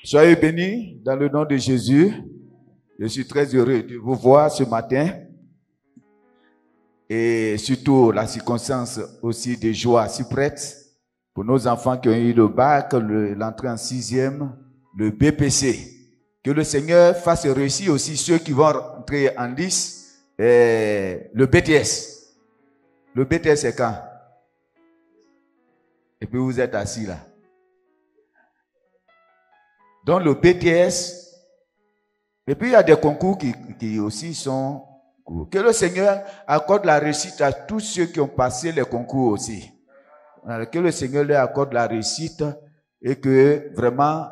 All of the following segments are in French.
Soyez bénis dans le nom de Jésus. Je suis très heureux de vous voir ce matin. Et surtout la circonstance aussi de joie si prête pour nos enfants qui ont eu le bac, l'entrée en 6e, le BPC. Que le Seigneur fasse réussir aussi ceux qui vont rentrer en lice, le BTS. Le BTS c'est quand? Et puis vous êtes assis là. Donc le BTS, et puis il y a des concours qui aussi sont courts. Que le Seigneur accorde la réussite à tous ceux qui ont passé les concours aussi. Que le Seigneur leur accorde la réussite et que vraiment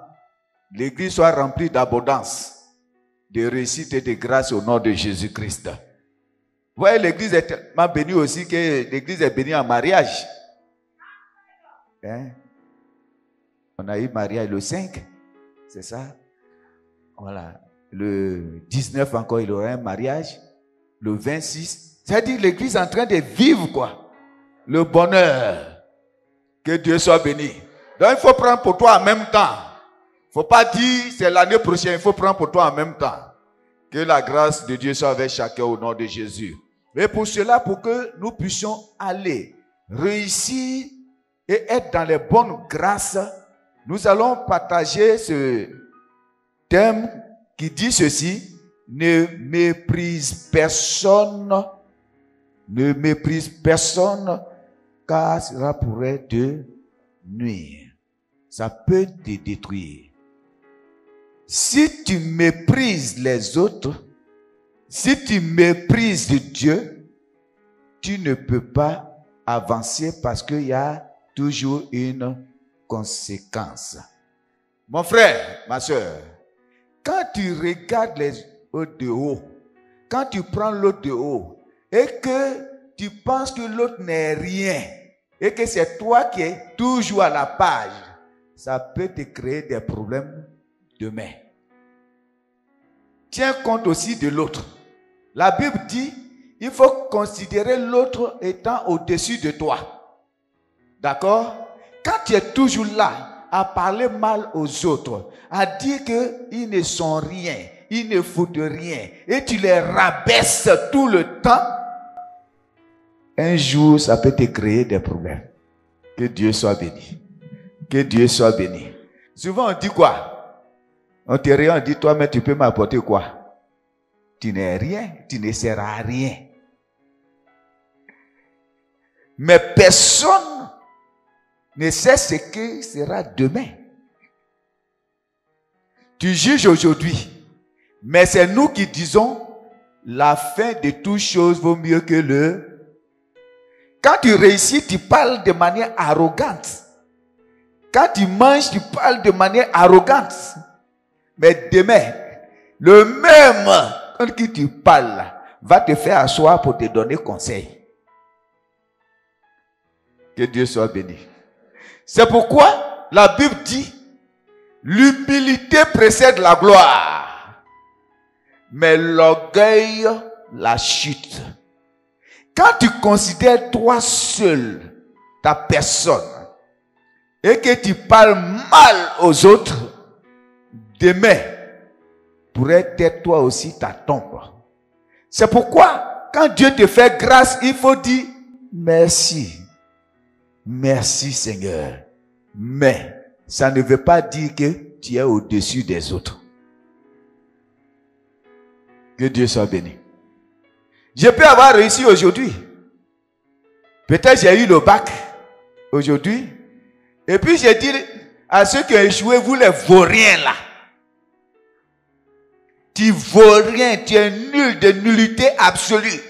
l'église soit remplie d'abondance, de réussite et de grâce au nom de Jésus-Christ. Vous voyez, l'église est tellement bénie aussi que l'église est bénie en mariage. Hein? On a eu mariage le 5. C'est ça. Voilà. Le 19 encore, il y aura un mariage. Le 26. C'est-à-dire l'église est en train de vivre quoi. Le bonheur. Que Dieu soit béni. Donc il faut prendre pour toi en même temps. Il ne faut pas dire c'est l'année prochaine. Il faut prendre pour toi en même temps. Que la grâce de Dieu soit avec chacun au nom de Jésus. Et pour cela, pour que nous puissions aller, réussir et être dans les bonnes grâces, nous allons partager ce thème qui dit ceci: ne méprise personne, car cela pourrait te nuire. Ça peut te détruire. Si tu méprises les autres, si tu méprises Dieu, tu ne peux pas avancer parce qu'il y a toujours une conséquence. Mon frère, ma soeur, quand tu regardes les autres de haut, quand tu prends l'autre de haut et que tu penses que l'autre n'est rien et que c'est toi qui es toujours à la page, ça peut te créer des problèmes demain. Tiens compte aussi de l'autre. La Bible dit, il faut considérer l'autre étant au-dessus de toi. D'accord? Quand tu es toujours là à parler mal aux autres, à dire qu'ils ne sont rien, ils ne foutent rien, et tu les rabaisses tout le temps, un jour, ça peut te créer des problèmes. Que Dieu soit béni. Que Dieu soit béni. Souvent, on dit quoi? On te regarde, on dit, toi, mais tu peux m'apporter quoi? Tu n'es rien, tu ne sers à rien. Mais personne ne sait ce que sera demain. Tu juges aujourd'hui, mais c'est nous qui disons la fin de toutes choses vaut mieux que le... Quand tu réussis, tu parles de manière arrogante. Quand tu manges, tu parles de manière arrogante. Mais demain, le même contre qui tu parles va te faire asseoir pour te donner conseil. Que Dieu soit béni. C'est pourquoi la Bible dit, l'humilité précède la gloire, mais l'orgueil la chute. Quand tu considères toi seul, ta personne, et que tu parles mal aux autres, demain pourrait être toi aussi ta tombe. C'est pourquoi, quand Dieu te fait grâce, il faut dire merci. Merci Seigneur. Mais ça ne veut pas dire que tu es au-dessus des autres. Que Dieu soit béni. Je peux avoir réussi aujourd'hui. Peut-être j'ai eu le bac aujourd'hui. Et puis j'ai dit à ceux qui ont échoué, vous les vauriens là. Tu vaux rien, tu es nul, de nullité absolue.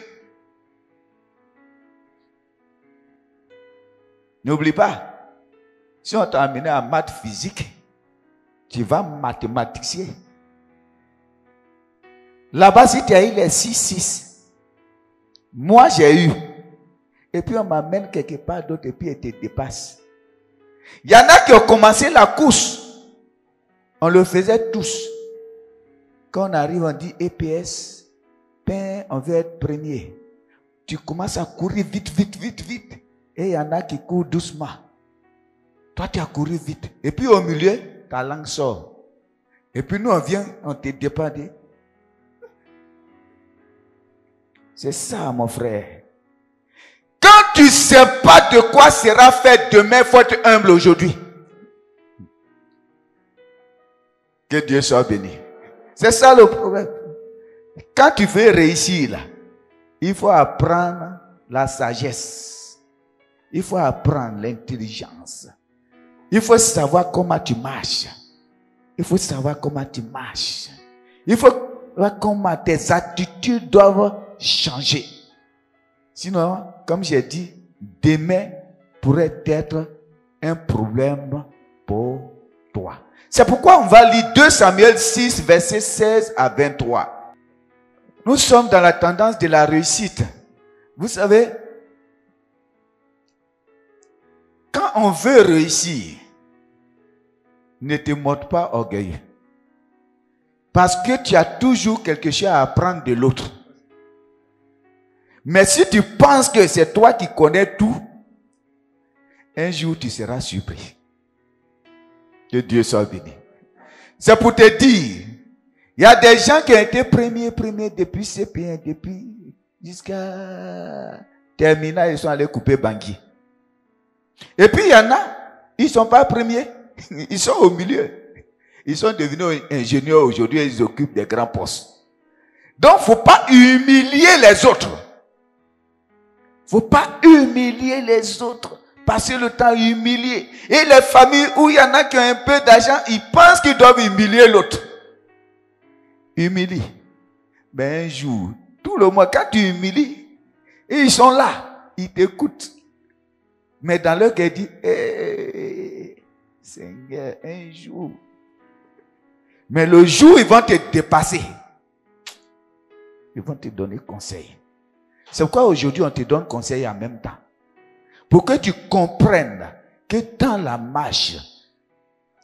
N'oublie pas, si on t'a amené en maths physique, tu vas mathématicier. Là-bas, si tu as eu les 6. Moi, j'ai eu. Et puis, on m'amène quelque part d'autre et puis, elle te dépasse. Il y en a qui ont commencé la course. On le faisait tous. Quand on arrive, on dit EPS, on veut être premier. Tu commences à courir vite. Et il y en a qui courent doucement. Toi, tu as couru vite. Et puis, au milieu, ta langue sort. Et puis nous, on vient, on te dépendait. C'est ça, mon frère. Quand tu ne sais pas de quoi sera fait demain, il faut être humble aujourd'hui. Que Dieu soit béni. C'est ça le problème. Quand tu veux réussir, là, il faut apprendre la sagesse. Il faut apprendre l'intelligence. Il faut savoir comment tu marches. Il faut savoir comment tu marches. Il faut savoir comment tes attitudes doivent changer. Sinon, comme j'ai dit, demain pourrait être un problème pour toi. C'est pourquoi on va lire 2 Samuel 6, versets 16 à 23. Nous sommes dans la tendance de la réussite. Vous savez, quand on veut réussir, ne te montre pas orgueilleux. Parce que tu as toujours quelque chose à apprendre de l'autre. Mais si tu penses que c'est toi qui connais tout, un jour tu seras surpris. Que Dieu soit béni. C'est pour te dire, il y a des gens qui ont été premiers depuis CP1, depuis jusqu'à terminal, ils sont allés couper Bangui. Et puis il y en a, ils ne sont pas premiers, ils sont au milieu. Ils sont devenus ingénieurs aujourd'hui et ils occupent des grands postes. Donc il ne faut pas humilier les autres. Il ne faut pas humilier les autres. Passer le temps à humilier. Et les familles où il y en a qui ont un peu d'argent, ils pensent qu'ils doivent humilier l'autre. Humilie. Mais un jour, tout le monde, quand tu humilies, ils sont là, ils t'écoutent. Mais dans leur cœur, ils disent, Seigneur, un jour. Mais le jour, ils vont te dépasser. Ils vont te donner conseil. C'est pourquoi aujourd'hui, on te donne conseil en même temps. Pour que tu comprennes que dans la marche,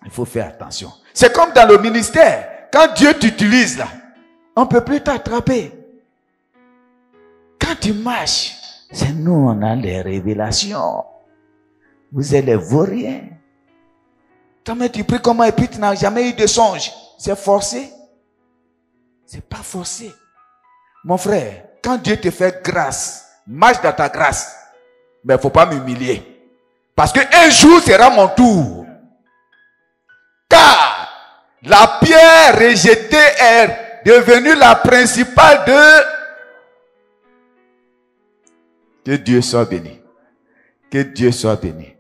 il faut faire attention. C'est comme dans le ministère. Quand Dieu t'utilise là, on ne peut plus t'attraper. Quand tu marches, c'est nous, on a les révélations. Vous êtes les vauriens. Toi-même, tu pries comment et puis tu n'as jamais eu de songe. C'est forcé? C'est pas forcé. Mon frère, quand Dieu te fait grâce, marche dans ta grâce. Mais il ne faut pas m'humilier. Parce qu'un jour sera mon tour. Car la pierre rejetée est devenue la principale de... Que Dieu soit béni. Que Dieu soit béni.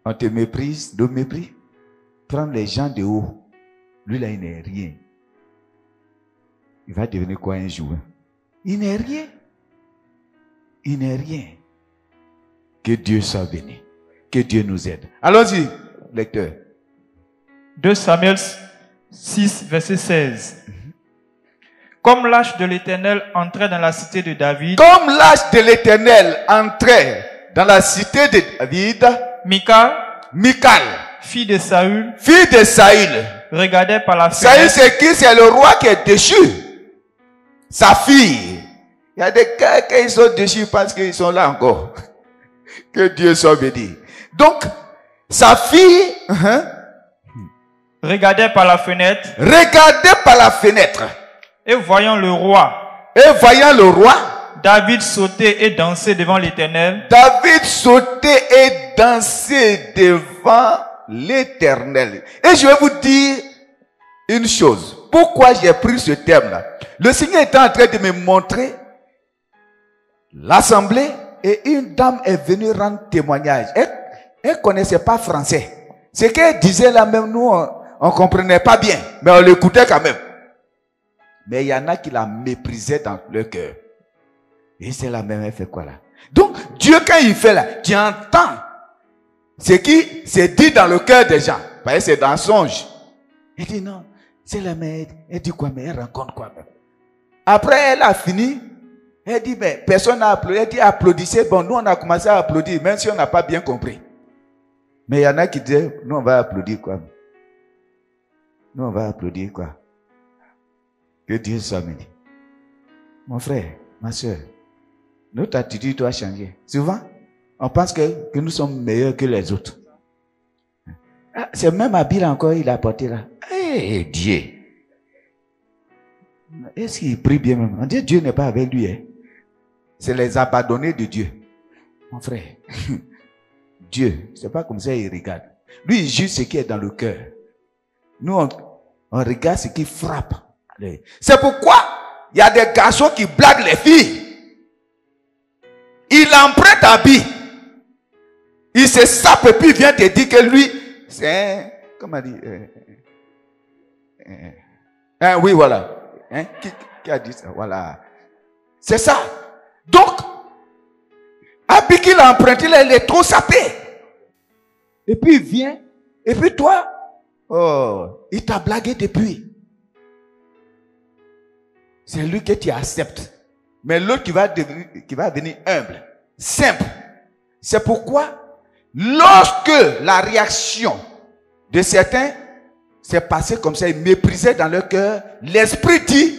On te méprise, de mépris. Prends les gens de haut. Lui là, il n'est rien. Il va devenir quoi un jour? Il n'est rien. Il n'est rien. Que Dieu soit béni. Que Dieu nous aide. Allons-y, lecteur. 2 Samuel 6, verset 16. Comme l'âge de l'Éternel entrait dans la cité de David. Comme l'âge de l'Éternel entrait dans la cité de David. Michal, fille de Saül, regardait par la fenêtre. Saül, c'est qui? C'est le roi qui est déchu. Sa fille. Il y a des cas qui sont déchus parce qu'ils sont là encore. Que Dieu soit béni. Donc, sa fille regardait par la fenêtre. Et voyant le roi. David sautait et dansait devant l'Éternel. Et je vais vous dire une chose. Pourquoi j'ai pris ce thème-là? Le Seigneur était en train de me montrer l'assemblée et une dame est venue rendre témoignage. Elle connaissait pas français. Ce qu'elle disait là même, nous, on comprenait pas bien. Mais on l'écoutait quand même. Mais il y en a qui la méprisaient dans leur cœur. Et c'est la même, elle fait quoi là? Donc, Dieu, quand il fait là, tu entends ce qui s'est dit dans le cœur des gens. Parce que c'est dans le songe. Il dit non, c'est la même. Elle dit quoi, mais elle rencontre quoi même? Après, elle a fini. Elle dit, mais personne n'a applaudi. Elle dit, applaudissez. Bon, nous, on a commencé à applaudir, même si on n'a pas bien compris. Mais il y en a qui disaient, nous, on va applaudir quoi? Nous, on va applaudir quoi? Que Dieu soit béni. Mon frère, ma soeur, notre attitude doit changer. Souvent, on pense que nous sommes meilleurs que les autres. Ah, c'est même habile encore, il a porté là. Hey, Hey, Dieu. Est-ce qu'il prie bien même? On dit Dieu n'est pas avec lui. Hein? C'est les abandonnés de Dieu. Mon frère. Dieu, c'est pas comme ça il regarde. Lui, il juge ce qui est dans le cœur. Nous, on regarde ce qui frappe. C'est pourquoi il y a des garçons qui blaguent les filles. Il emprunte habit. Il se sape et puis il vient te dire que lui, c'est un... Comment dire oui, voilà. Hein? Qui a dit ça? Voilà. C'est ça. Donc, habit qu'il a emprunté, il est trop sapé. Et puis il vient. Et puis toi, oh, il t'a blagué depuis. C'est lui que tu acceptes. Mais l'autre qui va devenir humble, simple. C'est pourquoi, lorsque la réaction de certains s'est passée comme ça, ils méprisaient dans leur cœur, l'esprit dit,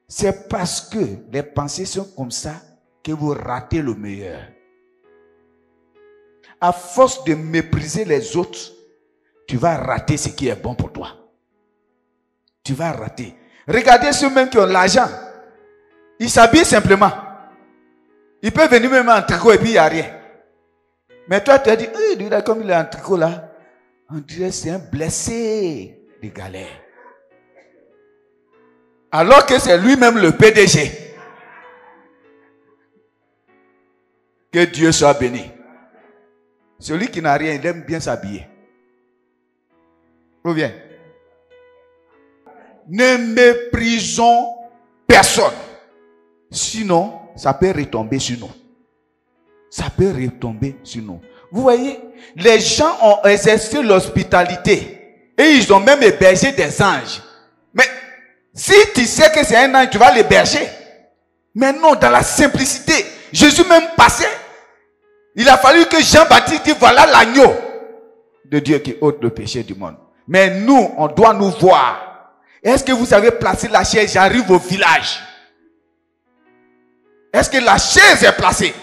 c'est parce que les pensées sont comme ça que vous ratez le meilleur. À force de mépriser les autres, tu vas rater ce qui est bon pour toi. Tu vas rater. Regardez ceux-mêmes qui ont l'argent. Ils s'habillent simplement. Ils peuvent venir même en tricot et puis il n'y a rien. Mais toi, tu as dit, comme il est en tricot là, on dirait que c'est un blessé de galère. Alors que c'est lui-même le PDG. Que Dieu soit béni. Celui qui n'a rien, il aime bien s'habiller. Ou bien, ne méprisons personne. Sinon, ça peut retomber sur nous. Ça peut retomber sur nous. Vous voyez, les gens ont exercé l'hospitalité. Et ils ont même hébergé des anges. Mais si tu sais que c'est un ange, tu vas l'héberger. Mais non, dans la simplicité. Jésus même passait. Il a fallu que Jean-Baptiste dise, voilà l'agneau de Dieu qui ôte le péché du monde. Mais nous, on doit nous voir. Est-ce que vous avez placé la chaise? J'arrive au village. Est-ce que la chaise est placée?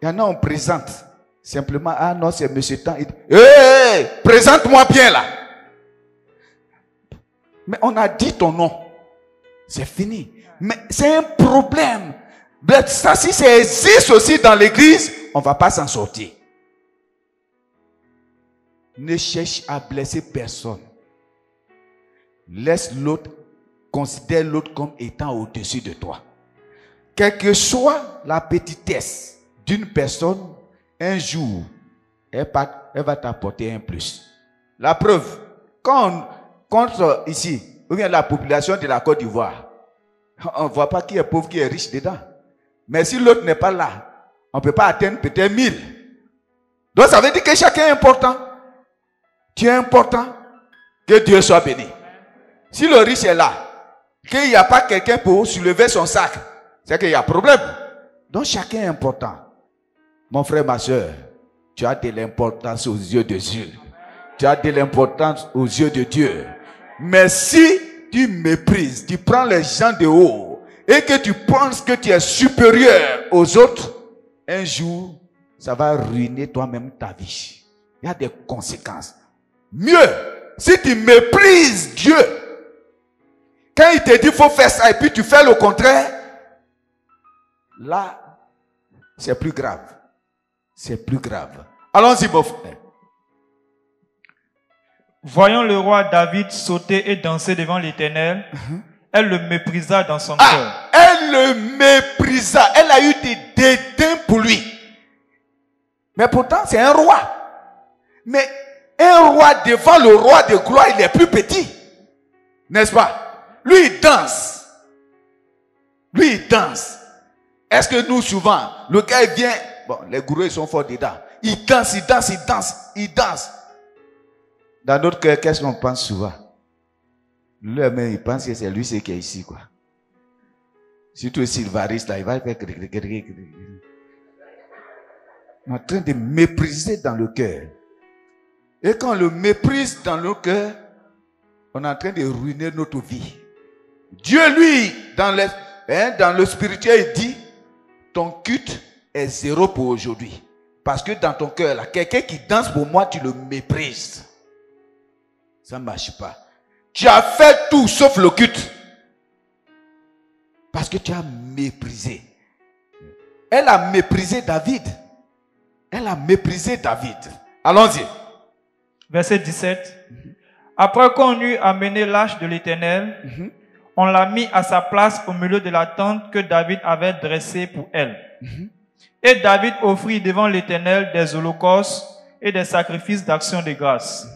Il y en a, on présente. Simplement, ah non, c'est monsieur Tan. Hey, présente-moi bien là. Mais on a dit ton nom. C'est fini. Mais c'est un problème. Ça, si ça existe aussi dans l'église, on ne va pas s'en sortir. Ne cherche à blesser personne. Laisse l'autre, considère l'autre comme étant au-dessus de toi. Quelle que soit la petitesse d'une personne, un jour, elle va t'apporter un plus. La preuve, quand contre ici, ou bien la population de la Côte d'Ivoire, on ne voit pas qui est pauvre, qui est riche dedans. Mais si l'autre n'est pas là, on ne peut pas atteindre peut-être 1000. Donc ça veut dire que chacun est important. Tu es important. Que Dieu soit béni. Si le riche est là, qu'il n'y a pas quelqu'un pour soulever son sac, c'est qu'il y a problème. Donc chacun est important. Mon frère, ma soeur, tu as de l'importance aux yeux de Dieu. Tu as de l'importance aux yeux de Dieu. Mais si tu méprises, tu prends les gens de haut et que tu penses que tu es supérieur aux autres, un jour, ça va ruiner toi-même ta vie. Il y a des conséquences. Mieux, si tu méprises Dieu, quand il te dit qu'il faut faire ça et puis tu fais le contraire, là, c'est plus grave. C'est plus grave. Allons-y, mon frère. Voyant le roi David sauter et danser devant l'Éternel, elle le méprisa dans son cœur. Elle le méprisa. Elle a eu des dédains pour lui. Mais pourtant, c'est un roi. Mais un roi devant le roi de gloire, il est plus petit. N'est-ce pas? Lui, il danse. Lui, il danse. Est-ce que nous, souvent, le gars, il vient... Bon, les gourous, ils sont forts dedans. Il danse, il danse, il danse, il danse. Dans notre cœur, qu'est-ce qu'on pense souvent? Lui-même, il pense que c'est lui qui est ici, quoi. Surtout Sylvaris, là, il va faire... On est en train de mépriser dans le cœur. Et quand on le méprise dans le cœur, on est en train de ruiner notre vie. Dieu, lui, dans le spirituel, il dit, ton culte est 0 pour aujourd'hui. Parce que dans ton cœur, là, quelqu'un qui danse pour moi, tu le méprises. Ça ne marche pas. Tu as fait tout sauf le culte. Parce que tu as méprisé. Elle a méprisé David. Elle a méprisé David. Allons-y. Verset 17. Après qu'on eut amené l'arche de l'Éternel, on l'a mis à sa place au milieu de la tente que David avait dressée pour elle. Et David offrit devant l'Éternel des holocaustes et des sacrifices d'action de grâce.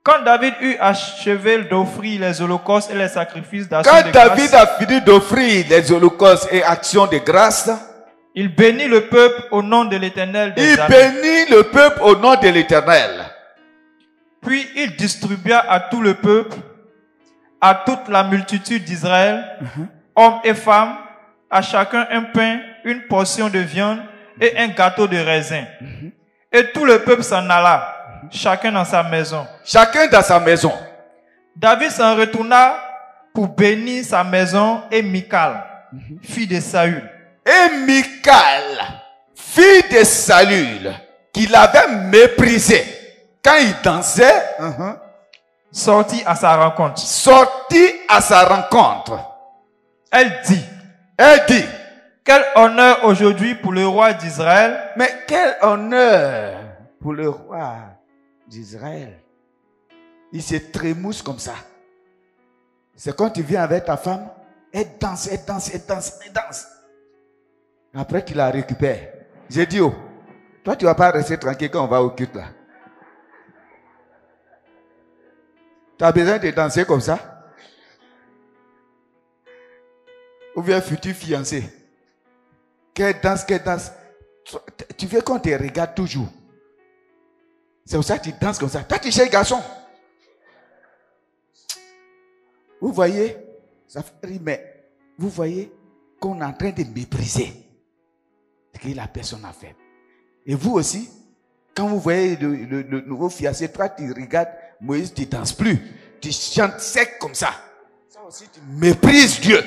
Quand David eut achevé d'offrir les holocaustes et les sacrifices d'action de grâce, quand David a fini d'offrir les holocaustes et actions de grâce, il bénit le peuple au nom de l'Éternel des armées. Il bénit le peuple au nom de l'Éternel. Puis il distribua à tout le peuple, à toute la multitude d'Israël, hommes et femmes, à chacun un pain, une portion de viande et un gâteau de raisin. Et tout le peuple s'en alla, chacun dans sa maison. Chacun dans sa maison. David s'en retourna pour bénir sa maison et Michal, fille de Saül. Et Michal, fille de Saül, qu'il avait méprisé quand il dansait, sortit à sa rencontre. Sortit à sa rencontre. Elle dit, quel honneur aujourd'hui pour le roi d'Israël. Mais quel honneur pour le roi d'Israël. Il se trémousse comme ça. C'est quand tu viens avec ta femme, elle danse, elle danse, elle danse, elle danse. Après qu'il la récupère, j'ai dit, oh, toi tu ne vas pas rester tranquille quand on va au culte là. Tu as besoin de danser comme ça? Ou bien futur fiancé? Qu'elle danse, qu'elle danse. Tu veux qu'on te regarde toujours. C'est pour ça que tu danses comme ça. Toi tu es garçon. Vous voyez, ça fait rire, mais vous voyez qu'on est en train de mépriser ce que la personne a fait. Et vous aussi, quand vous voyez le nouveau fiancé, toi tu regardes Moïse, tu ne danses plus. Tu chantes sec comme ça. Ça aussi, tu méprises Dieu.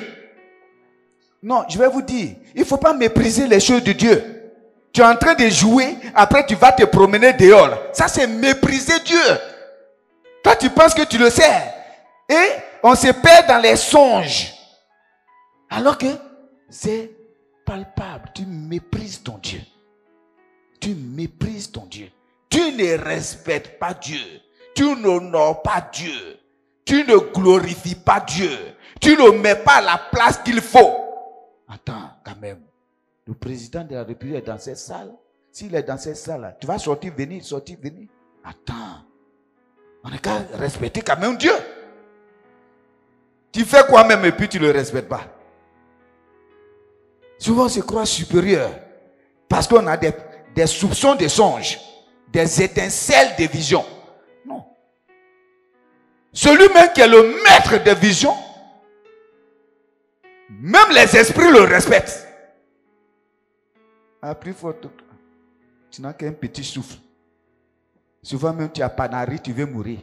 Non, je vais vous dire, il ne faut pas mépriser les choses de Dieu. Tu es en train de jouer, après tu vas te promener dehors. Ça, c'est mépriser Dieu. Toi, tu penses que tu le sais. Et on se perd dans les songes. Alors que c'est palpable. Tu méprises ton Dieu. Tu méprises ton Dieu. Tu ne respectes pas Dieu. Tu n'honores pas Dieu. Tu ne glorifies pas Dieu. Tu ne mets pas à la place qu'il faut. Attends, quand même. Le président de la République est dans cette salle. S'il est dans cette salle, tu vas sortir, venir, sortir, venir. Attends. On est qu'à respecter quand même Dieu. Tu fais quoi même et puis tu ne le respectes pas. Souvent on se croit supérieur. Parce qu'on a des soupçons de songes. Des étincelles de vision. Non. Celui-même qui est le maître de vision, même les esprits le respectent. À plus fort, tu n'as qu'un petit souffle. Souvent même tu as panari, tu veux mourir.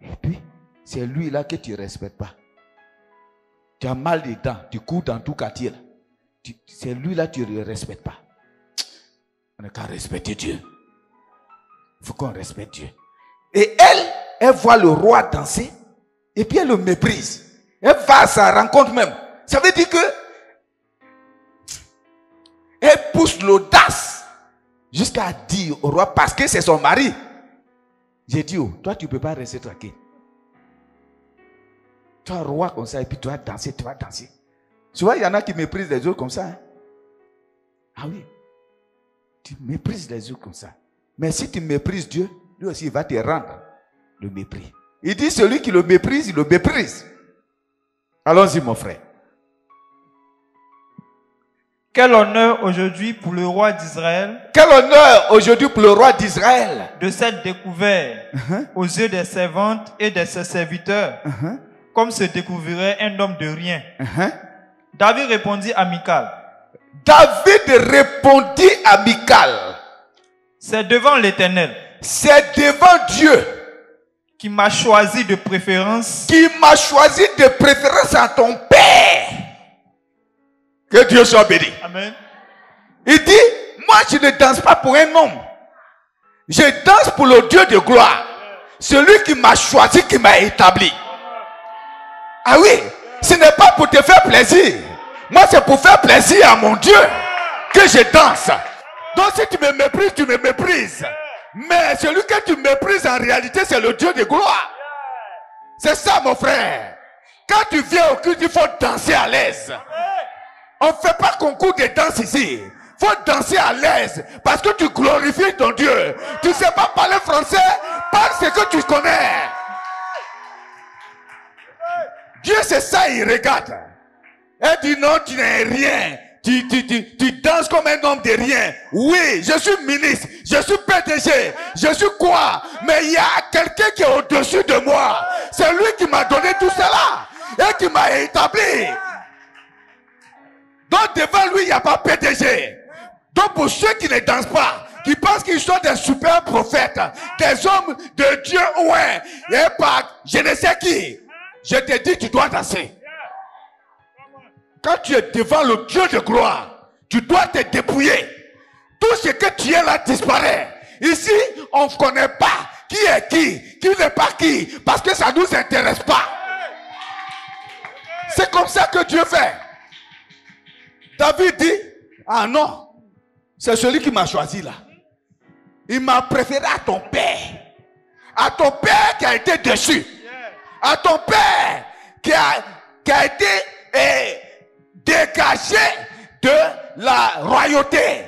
Et puis, c'est lui là que tu ne respectes pas. Tu as mal des dents, tu cours dans tout quartier. C'est lui là que tu ne respectes pas. On n'a qu'à respecter Dieu. Il faut qu'on respecte Dieu. Et elle voit le roi danser, et puis elle le méprise. Elle va à sa rencontre même. Ça veut dire que elle pousse l'audace jusqu'à dire au roi, parce que c'est son mari. J'ai dit, oh, toi tu ne peux pas rester tranquille. Toi, roi comme ça, et puis tu vas danser, tu vas danser. Souvent, il y en a qui méprisent les autres comme ça. Hein? Ah oui. Tu méprises les autres comme ça. Mais si tu méprises Dieu, lui aussi, il va te rendre le mépris. Il dit, celui qui le méprise, il le méprise. Allons-y, mon frère. Quel honneur aujourd'hui pour le roi d'Israël. Quel honneur aujourd'hui pour le roi d'Israël. De s'être découvert aux yeux des servantes et de ses serviteurs, comme se découvrirait un homme de rien. David répondit à Michal. David répondit à Michal. C'est devant l'Éternel. C'est devant Dieu. Qui m'a choisi de préférence. Qui m'a choisi de préférence à ton père. Que Dieu soit béni. Amen. Il dit, moi je ne danse pas pour un homme. Je danse pour le Dieu de gloire. Celui qui m'a choisi, qui m'a établi. Ah oui, ce n'est pas pour te faire plaisir. Moi, c'est pour faire plaisir à mon Dieu que je danse. Donc, si tu me méprises, tu me méprises. Mais celui que tu méprises, en réalité, c'est le Dieu de gloire. C'est ça, mon frère. Quand tu viens au culte, il faut danser à l'aise. On ne fait pas concours de danse ici. Il faut danser à l'aise parce que tu glorifies ton Dieu. Tu ne sais pas parler français, parle ce que tu connais. Dieu, c'est ça, il regarde. Elle dit non, tu n'es rien. Tu danses comme un homme de rien. Oui, je suis ministre, je suis PDG, je suis quoi? Mais il y a quelqu'un qui est au-dessus de moi. C'est lui qui m'a donné tout cela et qui m'a établi. Donc devant lui, il n'y a pas PDG. Donc pour ceux qui ne dansent pas, qui pensent qu'ils sont des super prophètes, des hommes de Dieu, ouais, et pas je ne sais qui, je te dis, tu dois danser. Quand tu es devant le Dieu de gloire, tu dois te dépouiller. Tout ce que tu es là disparaît. Ici, on ne connaît pas qui est qui n'est pas qui, parce que ça ne nous intéresse pas. C'est comme ça que Dieu fait. David dit, ah non, c'est celui qui m'a choisi là. Il m'a préféré à ton père. À ton père qui a été déchu. À ton père qui a été dégagé de la royauté.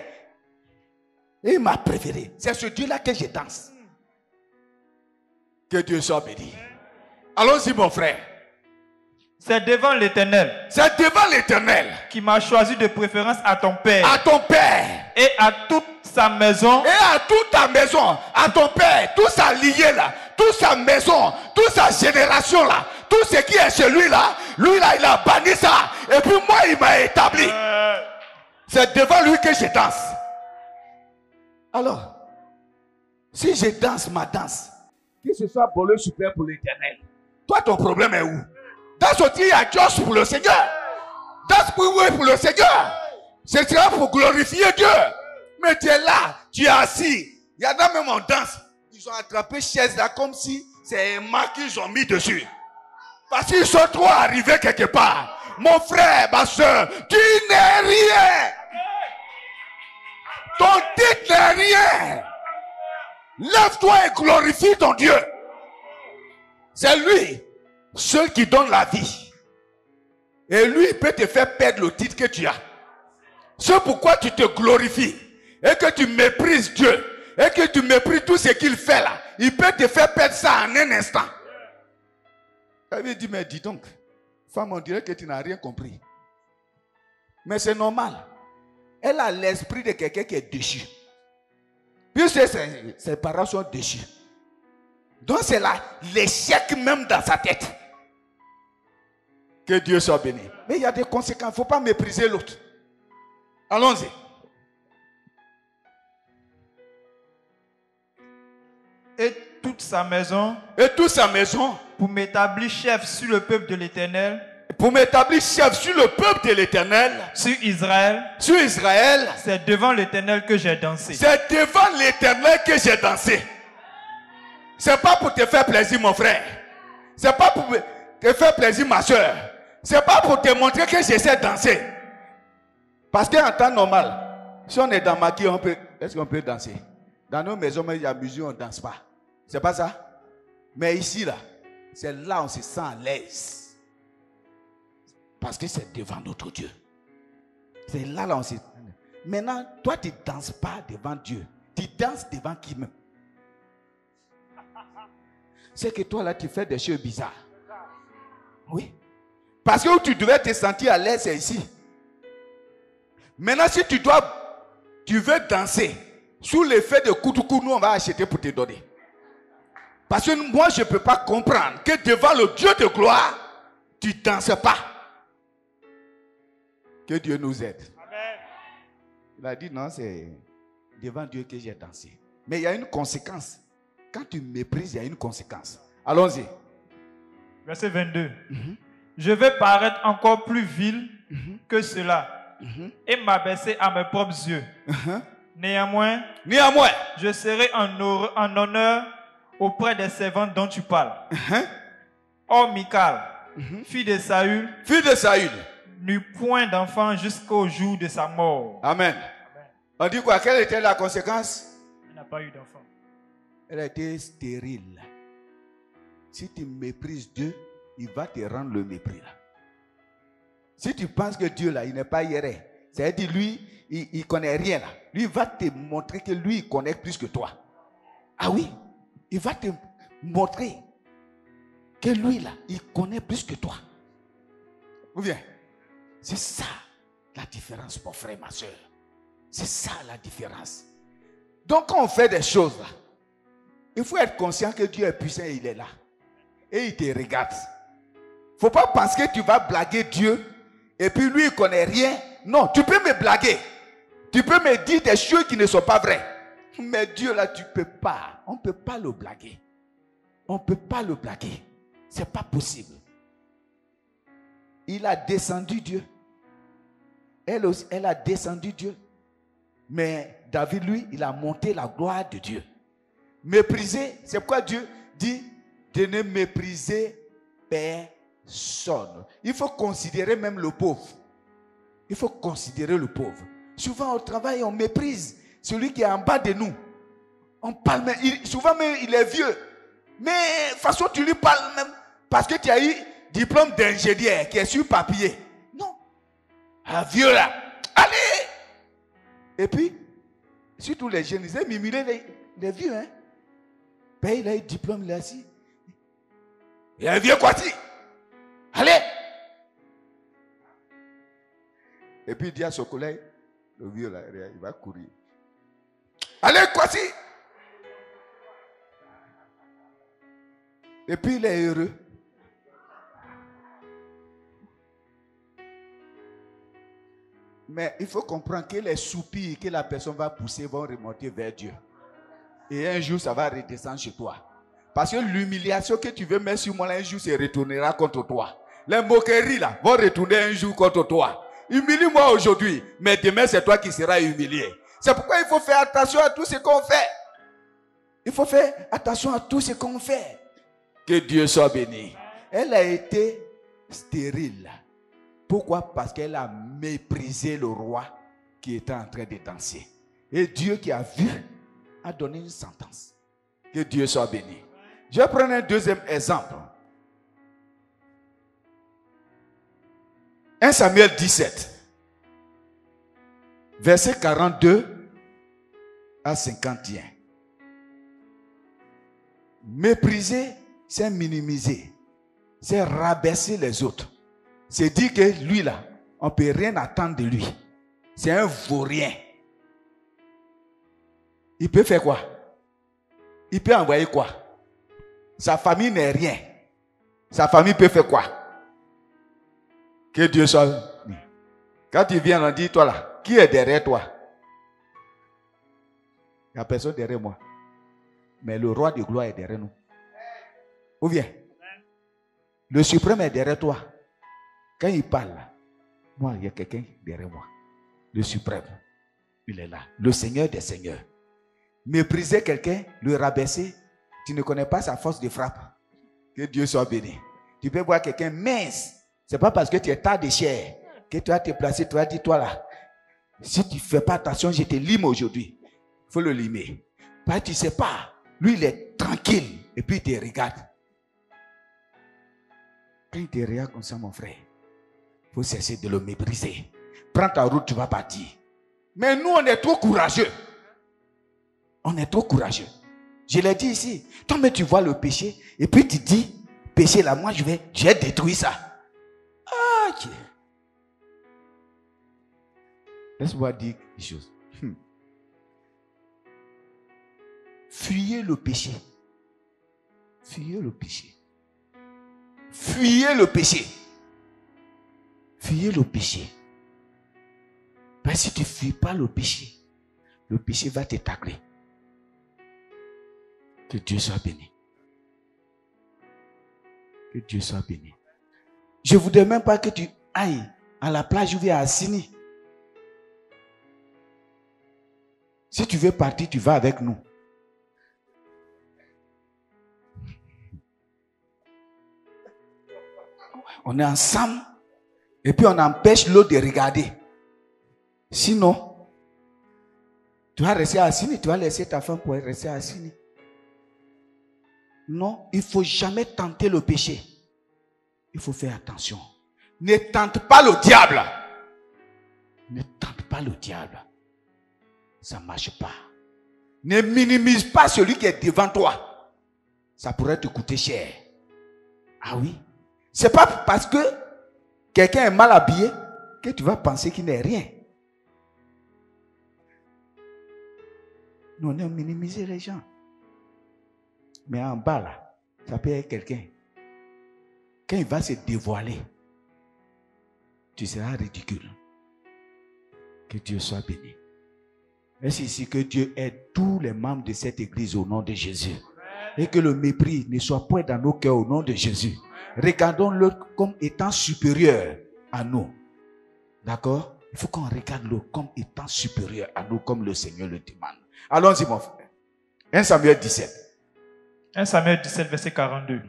Et il m'a préféré. C'est ce Dieu-là que je danse. Que Dieu soit béni. Allons-y, mon frère. C'est devant l'Éternel. C'est devant l'Éternel. Qui m'a choisi de préférence à ton père. À ton père. Et à toute sa maison. Et à toute ta maison. À ton père. Tout ça lié là. Toute sa maison. Toute sa génération là. Tout ce qui est chez lui là. Lui là, il a banni ça. Et puis moi, il m'a établi. C'est devant lui que je danse. Alors, si je danse ma danse, que ce soit pour le super pour l'Éternel. Toi, ton problème est où? Danse aussi à Josh pour le Seigneur. Danse pour le Seigneur. Ce sera pour glorifier Dieu. Mais tu es là, tu es assis. Il y en a même en danse. Ils ont attrapé chaise là comme si c'est un mât qu'ils ont mis dessus. Parce qu'ils sont trop arrivés quelque part. Mon frère, ma soeur, tu n'es rien. Ton titre n'est rien. Lève-toi et glorifie ton Dieu. C'est lui, seul qui donne la vie. Et lui, il peut te faire perdre le titre que tu as. C'est pourquoi tu te glorifies. Et que tu méprises Dieu. Et que tu méprises tout ce qu'il fait là. Il peut te faire perdre ça en un instant. Elle lui dit, mais dis donc, femme, on dirait que tu n'as rien compris. Mais c'est normal. Elle a l'esprit de quelqu'un qui est déchu. Puisque ses parents sont déchus. Donc c'est là l'échec même dans sa tête. Que Dieu soit béni. Mais il y a des conséquences. Il ne faut pas mépriser l'autre. Allons-y. Et toute sa maison. Et toute sa maison. Pour m'établir chef sur le peuple de l'Éternel. Pour m'établir chef sur le peuple de l'Éternel. Sur Israël. Sur Israël. C'est devant l'Éternel que j'ai dansé. C'est devant l'Éternel que j'ai dansé. C'est pas pour te faire plaisir, mon frère. C'est pas pour te faire plaisir, ma soeur. C'est pas pour te montrer que j'essaie de danser. Parce qu'en temps normal, si on est dans Maki, est-ce qu'on peut danser? Dans nos maisons, il y a musique, on ne danse pas. C'est pas ça? Mais ici, là, c'est là où on se sent à l'aise. Parce que c'est devant notre Dieu. C'est là où on se sent. Maintenant, toi, tu ne danses pas devant Dieu. Tu danses devant qui même? C'est que toi, là, tu fais des choses bizarres. Oui. Parce que où tu devais te sentir à l'aise, c'est ici. Maintenant, si tu veux danser, sous l'effet de Koutoukou, nous, on va acheter pour te donner. Parce que moi, je ne peux pas comprendre que devant le Dieu de gloire, tu ne danses pas. Que Dieu nous aide. Amen. Il a dit, non, c'est devant Dieu que j'ai dansé. Mais il y a une conséquence. Quand tu méprises, il y a une conséquence. Allons-y. Verset 22. Je vais paraître encore plus vil que cela et m'abaisser à mes propres yeux. Néanmoins, je serai en honneur auprès des servantes dont tu parles. Or, Michal, fille de Saül, n'eut point d'enfant jusqu'au jour de sa mort. Amen. On dit quoi? Quelle était la conséquence? Elle n'a pas eu d'enfant. Elle a été stérile. Si tu méprises Dieu, il va te rendre le mépris là. Si tu penses que Dieu là, il n'est pas hiérarchique, c'est-à-dire lui, il connaît rien là. Lui, il va te montrer que lui, il connaît plus que toi. Ah oui, il va te montrer que lui là, il connaît plus que toi. Ou bien, c'est ça la différence, mon frère, ma soeur. C'est ça la différence. Donc quand on fait des choses là, il faut être conscient que Dieu est puissant et il est là. Et il te regarde. Il ne faut pas penser que tu vas blaguer Dieu et puis lui il ne connaît rien. Non, tu peux me blaguer. Tu peux me dire des choses qui ne sont pas vraies. Mais Dieu là, tu ne peux pas. On ne peut pas le blaguer. On ne peut pas le blaguer. Ce n'est pas possible. Il a descendu Dieu. Elle aussi, elle a descendu Dieu. Mais David, lui, il a monté la gloire de Dieu. Mépriser, c'est pourquoi Dieu dit de ne mépriser personne. Il faut considérer même le pauvre. Il faut considérer le pauvre. Souvent au travail, on méprise celui qui est en bas de nous. On parle même, souvent même il est vieux. Mais de toute façon, tu lui parles même parce que tu as eu diplôme d'ingénieur qui est sur papier. Non. Un vieux là. Allez! Et puis, surtout les jeunes, ils aiment mimiler les vieux. Hein? Ben, il a eu diplôme, il est assis. Il y a un vieux Kwasi. Allez! Et puis il dit à son collègue, le vieux là, il va courir. Allez, Kwasi! Et puis il est heureux. Mais il faut comprendre que les soupirs que la personne va pousser vont remonter vers Dieu. Et un jour, ça va redescendre chez toi. Parce que l'humiliation que tu veux mettre sur moi, un jour, ça retournera contre toi. Les moqueries là vont retourner un jour contre toi. Humilie-moi aujourd'hui, mais demain, c'est toi qui seras humilié. C'est pourquoi il faut faire attention à tout ce qu'on fait. Il faut faire attention à tout ce qu'on fait. Que Dieu soit béni. Elle a été stérile. Pourquoi? Parce qu'elle a méprisé le roi qui était en train de danser. Et Dieu qui a vu a donné une sentence. Que Dieu soit béni. Je vais prendre un deuxième exemple. 1 Samuel 17. Verset 42 à 51. Mépriser, c'est minimiser. C'est rabaisser les autres. C'est dire que lui là, on ne peut rien attendre de lui. C'est un vaurien. Il peut faire quoi? Il peut envoyer quoi? Sa famille n'est rien. Sa famille peut faire quoi? Que Dieu soit. Quand tu viens, on dit, toi là, qui est derrière toi? Il n'y a personne derrière moi. Mais le roi de gloire est derrière nous. Où vient? Le suprême est derrière toi. Quand il parle, moi, il y a quelqu'un derrière moi. Le suprême, il est là. Le Seigneur des seigneurs. Mépriser quelqu'un, le rabaisser, tu ne connais pas sa force de frappe. Que Dieu soit béni. Tu peux voir quelqu'un mince. Ce n'est pas parce que tu es tas de chair que tu vas te placer, tu vas dire, toi là, si tu ne fais pas attention, je te lime aujourd'hui. Il faut le limer. Parce que tu ne sais pas. Lui, il est tranquille. Et puis, il te regarde. Quand il te regarde comme ça, mon frère, il faut cesser de le mépriser. Prends ta route, tu vas partir. Mais nous, on est trop courageux. On est trop courageux. Je l'ai dit ici. Toi, mais tu vois le péché. Et puis, tu dis, péché là, moi, j'ai détruit ça. Ah, Dieu. Laisse-moi dire une chose. Fuyez le péché. Fuyez le péché. Fuyez le péché. Fuyez le péché. Parce que si tu ne fuis pas le péché va te tacler. Que Dieu soit béni. Que Dieu soit béni. Je ne voudrais même pas que tu ailles à la plage ou à Assini. Si tu veux partir, tu vas avec nous. On est ensemble. Et puis on empêche l'autre de regarder. Sinon, tu vas rester assis, tu vas laisser ta femme pour rester assis. Non, il ne faut jamais tenter le péché. Il faut faire attention. Ne tente pas le diable. Ne tente pas le diable. Ça ne marche pas. Ne minimise pas celui qui est devant toi. Ça pourrait te coûter cher. Ah oui. Ce n'est pas parce que quelqu'un est mal habillé que tu vas penser qu'il n'est rien. Nous, on a minimisé les gens. Mais en bas, là, ça peut être quelqu'un. Quand il va se dévoiler, tu seras ridicule. Que Dieu soit béni. Est-ce ici que Dieu aide tous les membres de cette église au nom de Jésus. Et que le mépris ne soit point dans nos cœurs au nom de Jésus. Regardons-le comme étant supérieur à nous. D'accord? Il faut qu'on regarde le comme étant supérieur à nous, comme le Seigneur le demande. Allons-y, mon frère. 1 Samuel 17. 1 Samuel 17, verset 42.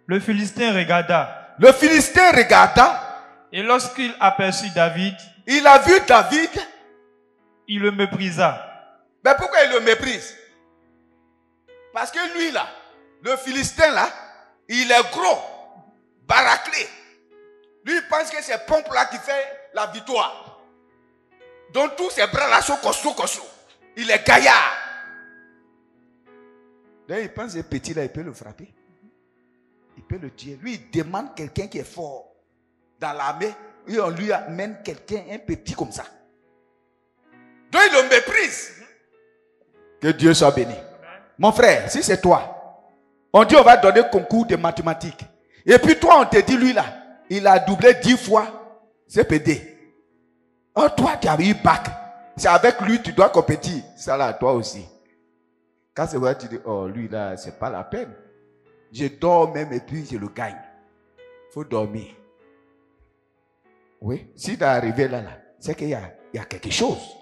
Le Philistin regarda. Le Philistin regarda. Et lorsqu'il aperçut David, il a vu David. Il le méprisa. Mais pourquoi il le méprise? Parce que lui là, le Philistin là, il est gros, baraclé. Lui il pense que c'est pompe là qui fait la victoire. Donc tous ses bras là sont costauds. Il est gaillard. Là il pense que petit là, il peut le frapper. Il peut le tuer. Lui il demande quelqu'un qui est fort dans l'armée. Et on lui amène quelqu'un, un petit comme ça. Donc il le méprise. Que Dieu soit béni. Mon frère, si c'est toi, on dit on va donner concours de mathématiques. Et puis toi, on te dit, lui là, il a doublé 10 fois CPD. Oh, toi, tu as eu bac. C'est avec lui tu dois compétir. Ça là, toi aussi. Quand c'est vrai, tu dis, oh, lui là, c'est pas la peine. Je dors même et puis je le gagne. Il faut dormir. Oui, s'il est arrivé là, c'est qu'il y a quelque chose.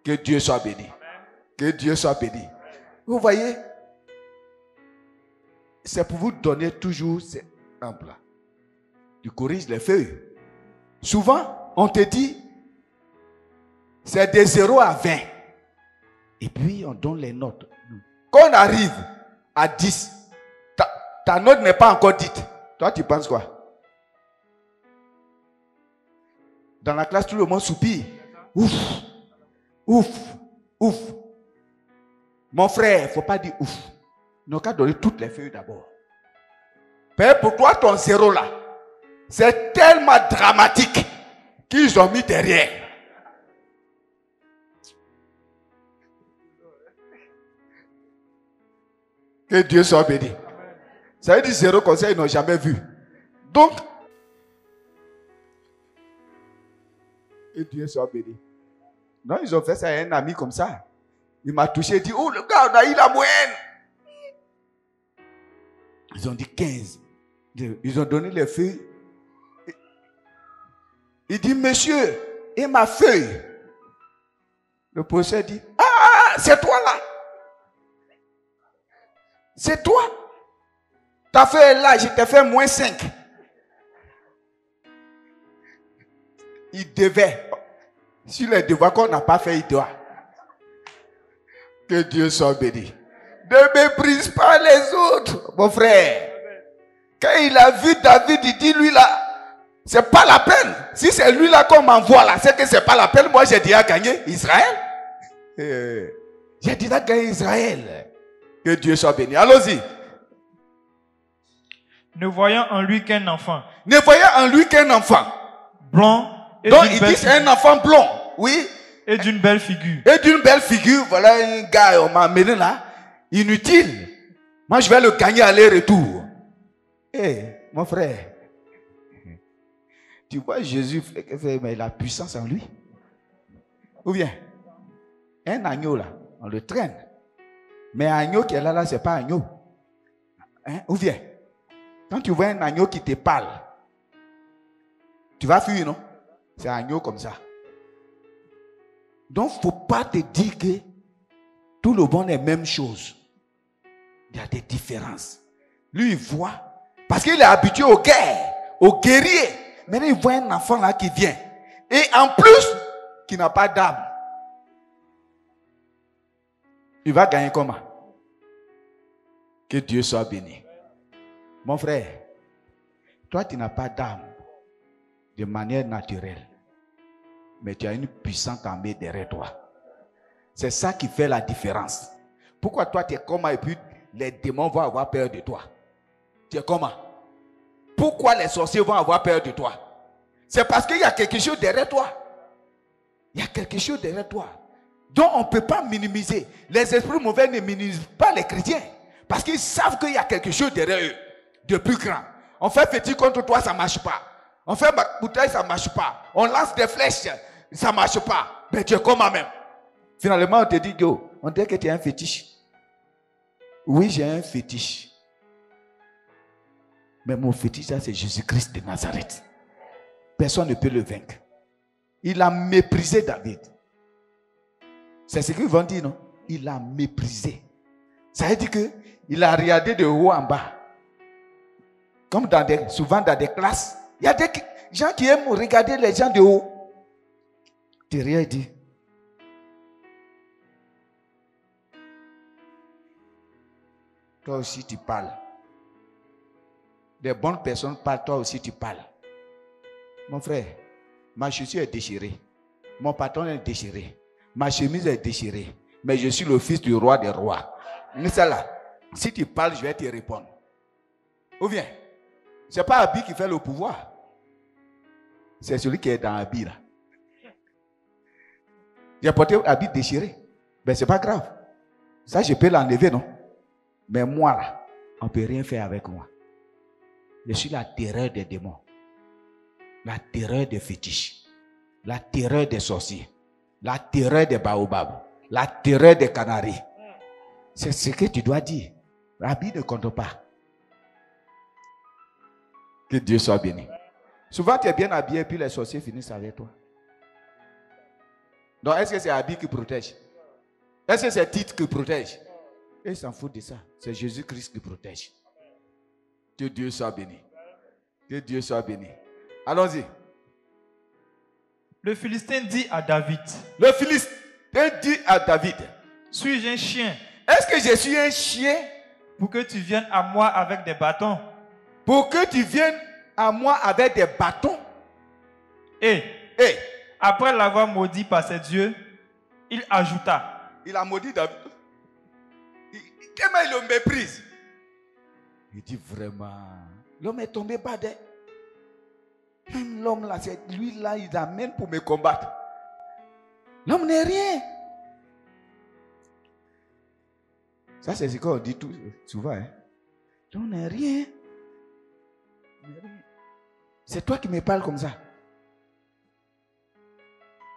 Que Dieu soit béni. Que Dieu soit béni. Vous voyez, c'est pour vous donner toujours cet exemple-là. Tu corriges les feuilles. Souvent, on te dit, c'est de 0 à 20. Et puis, on donne les notes. Quand on arrive à 10, ta note n'est pas encore dite. Toi, tu penses quoi? Dans la classe, tout le monde soupire. Ouf, ouf, ouf. Mon frère, il ne faut pas dire ouf. Nous avons donné toutes les feuilles d'abord. Mais pour toi, ton 0 là, c'est tellement dramatique qu'ils ont mis derrière. Que Dieu soit béni. Ça veut dire 0 comme ça, ils n'ont jamais vu. Donc, que Dieu soit béni. Non, ils ont fait ça à un ami comme ça. Il m'a touché, il dit, oh le gars, on a eu la moyenne. Ils ont dit 15. Ils ont donné les feuilles. Il dit, monsieur, et ma feuille? Le professeur dit, ah, c'est toi là. C'est toi. Ta feuille est là, je t'ai fait moins 5. Il devait. Si les devoirs qu'on n'a pas fait, il doit. Que Dieu soit béni. Ne méprise pas les autres, mon frère. Quand il a vu David, il dit, lui là, c'est pas la peine. Si c'est lui là qu'on m'envoie là, c'est que c'est pas la peine. Moi, j'ai déjà gagné Israël. J'ai déjà gagné Israël. Que Dieu soit béni. Allons-y. Ne voyant en lui qu'un enfant. Ne voyant en lui qu'un enfant. Blond. Donc, il dit c'est un enfant blond. Oui. Et d'une belle figure. Et d'une belle figure. Voilà un gars, on m'a amené là. Inutile. Moi, je vais le gagner aller-retour. Mon frère. Tu vois, Jésus mais la puissance en lui. Ou bien, un agneau là, on le traîne. Mais un agneau qui est là, c'est pas un agneau. Hein? Ou bien, quand tu vois un agneau qui te parle, tu vas fuir, non? C'est un agneau comme ça. Donc, il ne faut pas te dire que tout le monde est la même chose. Il y a des différences. Lui, il voit. Parce qu'il est habitué aux guerres, aux guerriers. Maintenant, ils voient un enfant là qui vient. Et en plus, qui n'a pas d'âme. Il va gagner comment? Que Dieu soit béni. Mon frère, toi, tu n'as pas d'âme de manière naturelle. Mais tu as une puissante armée derrière toi. C'est ça qui fait la différence. Pourquoi toi, tu es comment et puis les démons vont avoir peur de toi? Tu es comment? Pourquoi les sorciers vont avoir peur de toi? C'est parce qu'il y a quelque chose derrière toi. Il y a quelque chose derrière toi. Donc on ne peut pas minimiser. Les esprits mauvais ne minimisent pas les chrétiens. Parce qu'ils savent qu'il y a quelque chose derrière eux. De plus grand. On fait fétiche contre toi, ça ne marche pas. On fait bouteille, ça ne marche pas. On lance des flèches, ça ne marche pas. Mais tu es comment même? Finalement, on te dit, yo, on dirait que tu as un fétiche. Oui, j'ai un fétiche. Mais mon fétiche, c'est Jésus-Christ de Nazareth. Personne ne peut le vaincre. Il a méprisé David. C'est ce qu'ils vont dire, non? Il a méprisé. Ça veut dire qu'il a regardé de haut en bas. Comme souvent dans des classes, il y a des gens qui aiment regarder les gens de haut. Tu n'as rien dit. Toi aussi tu parles. Des bonnes personnes parlent, toi aussi tu parles. Mon frère, ma chaussure est déchirée. Mon pantalon est déchiré. Ma chemise est déchirée. Mais je suis le fils du roi des rois. Mais ça là, si tu parles, je vais te répondre. Ou bien, ce n'est pas Abi qui fait le pouvoir. C'est celui qui est dans Abi là. J'ai porté Abi déchiré. Mais ce n'est pas grave. Ça, je peux l'enlever, non? Mais moi là, on ne peut rien faire avec moi. Je suis la terreur des démons. La terreur des fétiches. La terreur des sorciers. La terreur des baobabs. La terreur des canaris. C'est ce que tu dois dire. Abi ne compte pas. Que Dieu soit béni. Souvent tu es bien habillé et puis les sorciers finissent avec toi. Donc est-ce que c'est Abi qui protège? Est-ce que c'est Tite qui protège? Et ils s'en foutent de ça. C'est Jésus-Christ qui protège. Que Dieu soit béni. Que Dieu soit béni. Allons-y. Le Philistin dit à David. Le Philistin dit à David. Suis-je un chien? Est-ce que je suis un chien? Pour que tu viennes à moi avec des bâtons. Pour que tu viennes à moi avec des bâtons. Et après l'avoir maudit par ses dieux, il ajouta. Il a maudit David. Comment il le méprise? Il dit vraiment, l'homme est tombé bas d'elle. Même l'homme là, c'est lui là, il amène pour me combattre. L'homme n'est rien. Ça, c'est ce qu'on dit souvent. Hein? L'homme n'est rien. C'est toi qui me parles comme ça.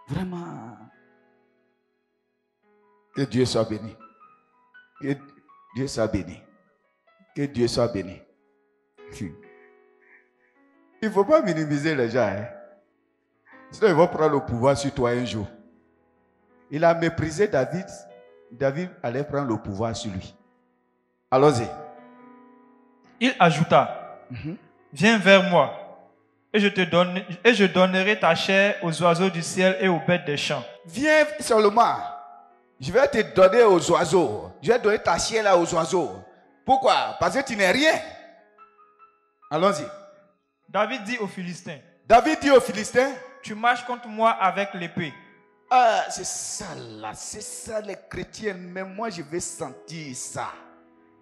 Vraiment. Que Dieu soit béni. Que Dieu soit béni. Que Dieu soit béni. Il ne faut pas minimiser les gens. Hein? Sinon, ils vont prendre le pouvoir sur toi un jour. Il a méprisé David. David allait prendre le pouvoir sur lui. Allons-y. Il ajouta. Viens vers moi. Et je donnerai ta chair aux oiseaux du ciel et aux bêtes des champs. Viens seulement. Je vais te donner aux oiseaux. Je vais donner ta chair là aux oiseaux. Pourquoi? Parce que tu n'es rien. Allons-y. David dit aux Philistins. David dit aux Philistins. Tu marches contre moi avec l'épée. Ah, c'est ça là. C'est ça les chrétiens. Mais moi je vais sentir ça.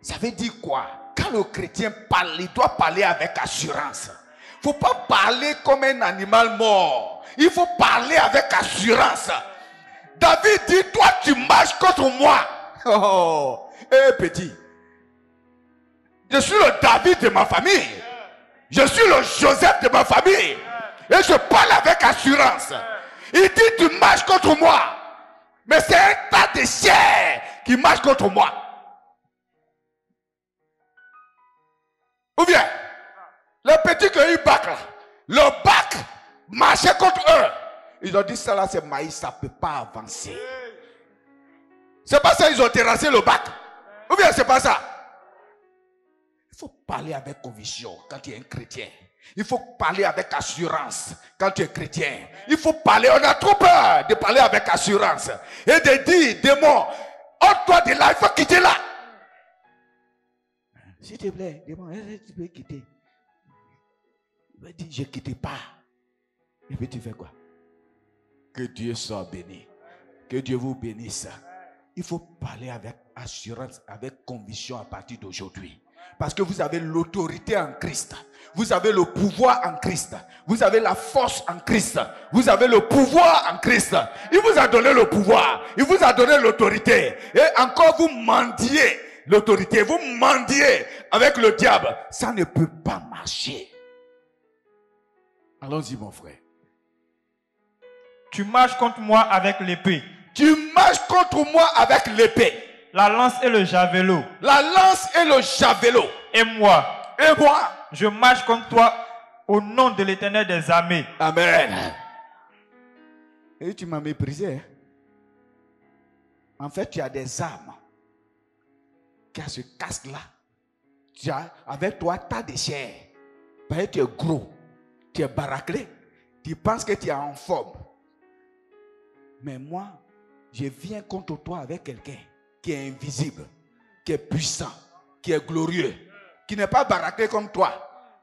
Ça veut dire quoi? Quand le chrétien parle, il doit parler avec assurance. Il ne faut pas parler comme un animal mort. Il faut parler avec assurance. David dit, toi tu marches contre moi. Oh, petit. Je suis le David de ma famille. Je suis le Joseph de ma famille. Et je parle avec assurance. Il dit, tu marches contre moi. Mais c'est un tas de chair qui marche contre moi. Ou bien, les petits qui ont eu bac là, le bac marchait contre eux. Ils ont dit ça là c'est maïs, ça ne peut pas avancer. C'est pas ça ils ont terrassé le bac. Ou bien c'est pas ça. Il faut parler avec conviction quand tu es un chrétien. Il faut parler avec assurance quand tu es chrétien. Il faut parler, on a trop peur de parler avec assurance. Et de dire, démon, ôte-toi de là, il faut quitter là. S'il te plaît, démon, tu peux quitter. Il va dire, je ne quitte pas. Et puis tu fais quoi? Que Dieu soit béni. Que Dieu vous bénisse. Il faut parler avec assurance, avec conviction à partir d'aujourd'hui. Parce que vous avez l'autorité en Christ. Vous avez le pouvoir en Christ. Vous avez la force en Christ. Vous avez le pouvoir en Christ. Il vous a donné le pouvoir. Il vous a donné l'autorité. Et encore vous mendiez l'autorité. Vous mendiez avec le diable. Ça ne peut pas marcher. Allons-y, mon frère. Tu marches contre moi avec l'épée. Tu marches contre moi avec l'épée. La lance et le javelot. La lance et le javelot. Et moi, je marche contre toi au nom de l'Éternel des armées. Amen. Et tu m'as méprisé. Hein? En fait, tu as des armes. Tu as ce casque-là. Tu as, avec toi, tu as des chairs. Parce que tu es gros. Tu es baraclé. Tu penses que tu es en forme. Mais moi, je viens contre toi avec quelqu'un qui est invisible, qui est puissant, qui est glorieux, qui n'est pas baraclé comme toi.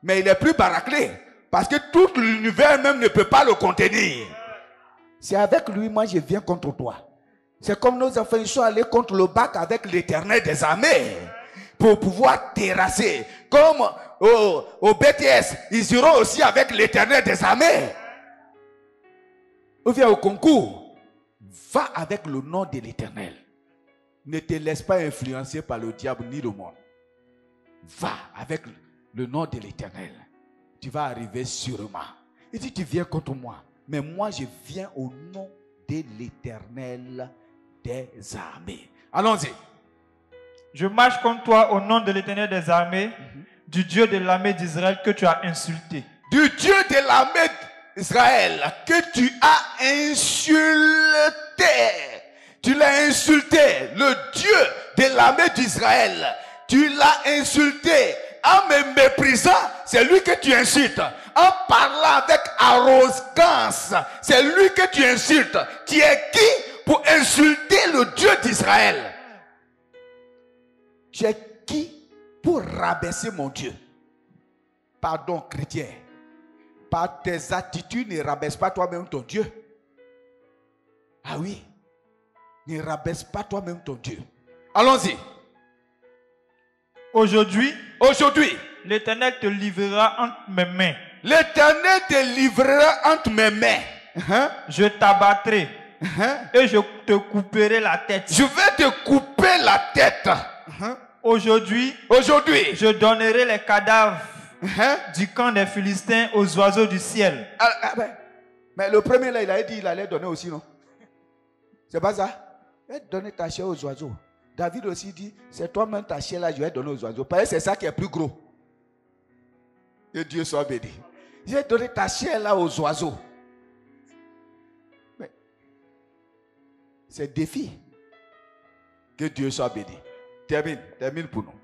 Mais il est plus baraclé parce que tout l'univers même ne peut pas le contenir. C'est avec lui, moi, je viens contre toi. C'est comme nos enfants, ils sont allés contre le bac avec l'Éternel des armées pour pouvoir terrasser. Comme au BTS, ils iront aussi avec l'Éternel des armées. Ou bien au concours. Va avec le nom de l'Éternel. Ne te laisse pas influencer par le diable ni le monde. Va avec le nom de l'Éternel. Tu vas arriver sûrement. Il dit, tu viens contre moi. Mais moi, je viens au nom de l'Éternel des armées. Allons-y. Je marche contre toi au nom de l'Éternel des armées, du Dieu de l'armée d'Israël que tu as insulté. Du Dieu de l'armée d'Israël que tu as insulté. Tu l'as insulté. Le Dieu de l'armée d'Israël. Tu l'as insulté. En me méprisant, c'est lui que tu insultes. En parlant avec arrogance, c'est lui que tu insultes. Tu es qui pour insulter le Dieu d'Israël? Tu es qui pour rabaisser mon Dieu? Pardon, chrétien. Par tes attitudes, ne rabaisse pas toi-même ton Dieu. Ah oui. Ne rabaisse pas toi-même ton Dieu. Allons-y. Aujourd'hui, l'Éternel te livrera entre mes mains. L'Éternel te livrera entre mes mains. Je t'abattrai et je te couperai la tête. Je vais te couper la tête. Aujourd'hui, je donnerai les cadavres du camp des Philistins aux oiseaux du ciel. Mais le premier là, il a dit qu'il allait donner aussi, non? C'est pas ça? Il va donner ta chair aux oiseaux. David aussi dit, c'est toi-même ta chair là, je vais donner aux oiseaux. Parce que c'est ça qui est plus gros. Que Dieu soit béni. Je vais donner ta chair là aux oiseaux. Mais c'est défi. Que Dieu soit béni. Termine pour nous.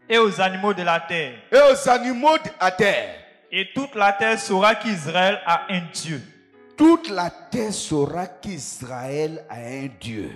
Et aux animaux de la terre. Et toute la terre saura qu'Israël a un Dieu. Toute la terre saura qu'Israël a un Dieu.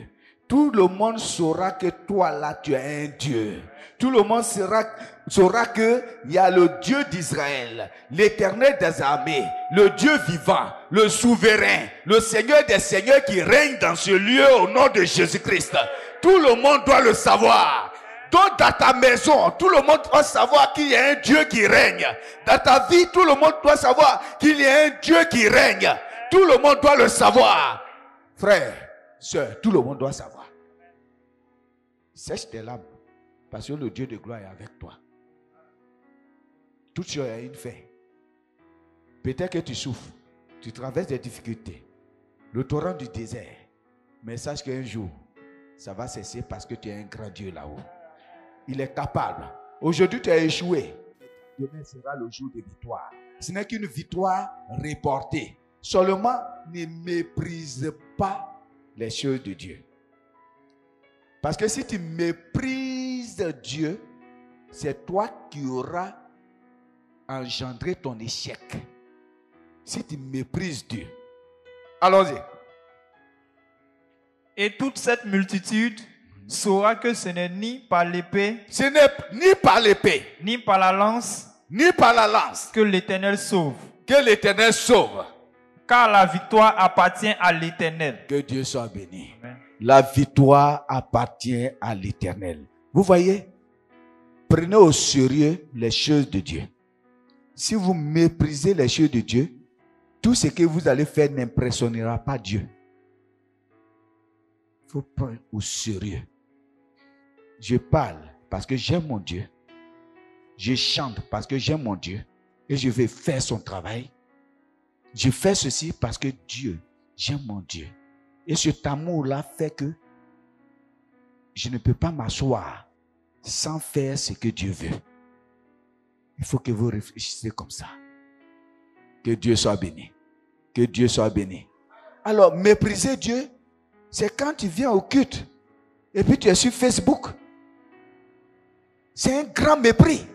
Tout le monde saura que toi là tu as un Dieu. Tout le monde saura que il y a le Dieu d'Israël, l'Éternel des armées, le Dieu vivant, le souverain, le Seigneur des seigneurs qui règne dans ce lieu au nom de Jésus-Christ. Tout le monde doit le savoir. Donc dans ta maison, tout le monde doit savoir qu'il y a un Dieu qui règne. Dans ta vie, tout le monde doit savoir qu'il y a un Dieu qui règne. Tout le monde doit le savoir. Frère, sœur, tout le monde doit savoir. Sèche tes larmes, parce que le Dieu de gloire est avec toi. Toute chose a une fin. Peut-être que tu souffres, tu traverses des difficultés, le torrent du désert. Mais sache qu'un jour, ça va cesser parce que tu as un grand Dieu là-haut. Il est capable. Aujourd'hui, tu as échoué. Demain sera le jour de victoire. Ce n'est qu'une victoire reportée. Seulement, ne méprise pas les choses de Dieu. Parce que si tu méprises Dieu, c'est toi qui auras engendré ton échec. Si tu méprises Dieu. Allons-y. Et toute cette multitude saura que ce n'est ni par l'épée, Ce n'est ni par l'épée, ni par la lance ni par la lance que l'Éternel sauve. que l'Éternel sauve. Car la victoire appartient à l'Éternel. Que Dieu soit béni. Amen. La victoire appartient à l'Éternel. Vous voyez, prenez au sérieux les choses de Dieu. Si vous méprisez les choses de Dieu, tout ce que vous allez faire n'impressionnera pas Dieu. Il faut prendre au sérieux. Je parle parce que j'aime mon Dieu. Je chante parce que j'aime mon Dieu. Et je vais faire son travail. Je fais ceci parce que Dieu, j'aime mon Dieu. Et cet amour-là fait que je ne peux pas m'asseoir sans faire ce que Dieu veut. Il faut que vous réfléchissiez comme ça. Que Dieu soit béni. Que Dieu soit béni. Alors, mépriser Dieu, c'est quand tu viens au culte et puis tu es sur Facebook. C'est un grand mépris.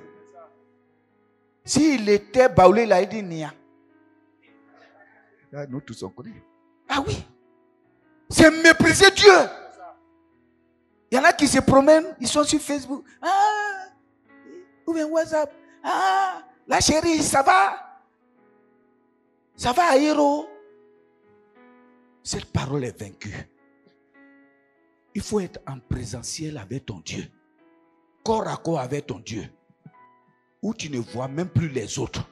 S'il était baoulé, là, il dit Nia. Là, nous tous on connaît. Ah oui. C'est mépriser Dieu. Il y en a qui se promènent, ils sont sur Facebook. Ah, ou bien WhatsApp. Ah, la chérie, ça va? Ça va, Aïro? Cette parole est vaincue. Il faut être en présentiel avec ton Dieu. Corps à corps avec ton Dieu. Où tu ne vois même plus les autres.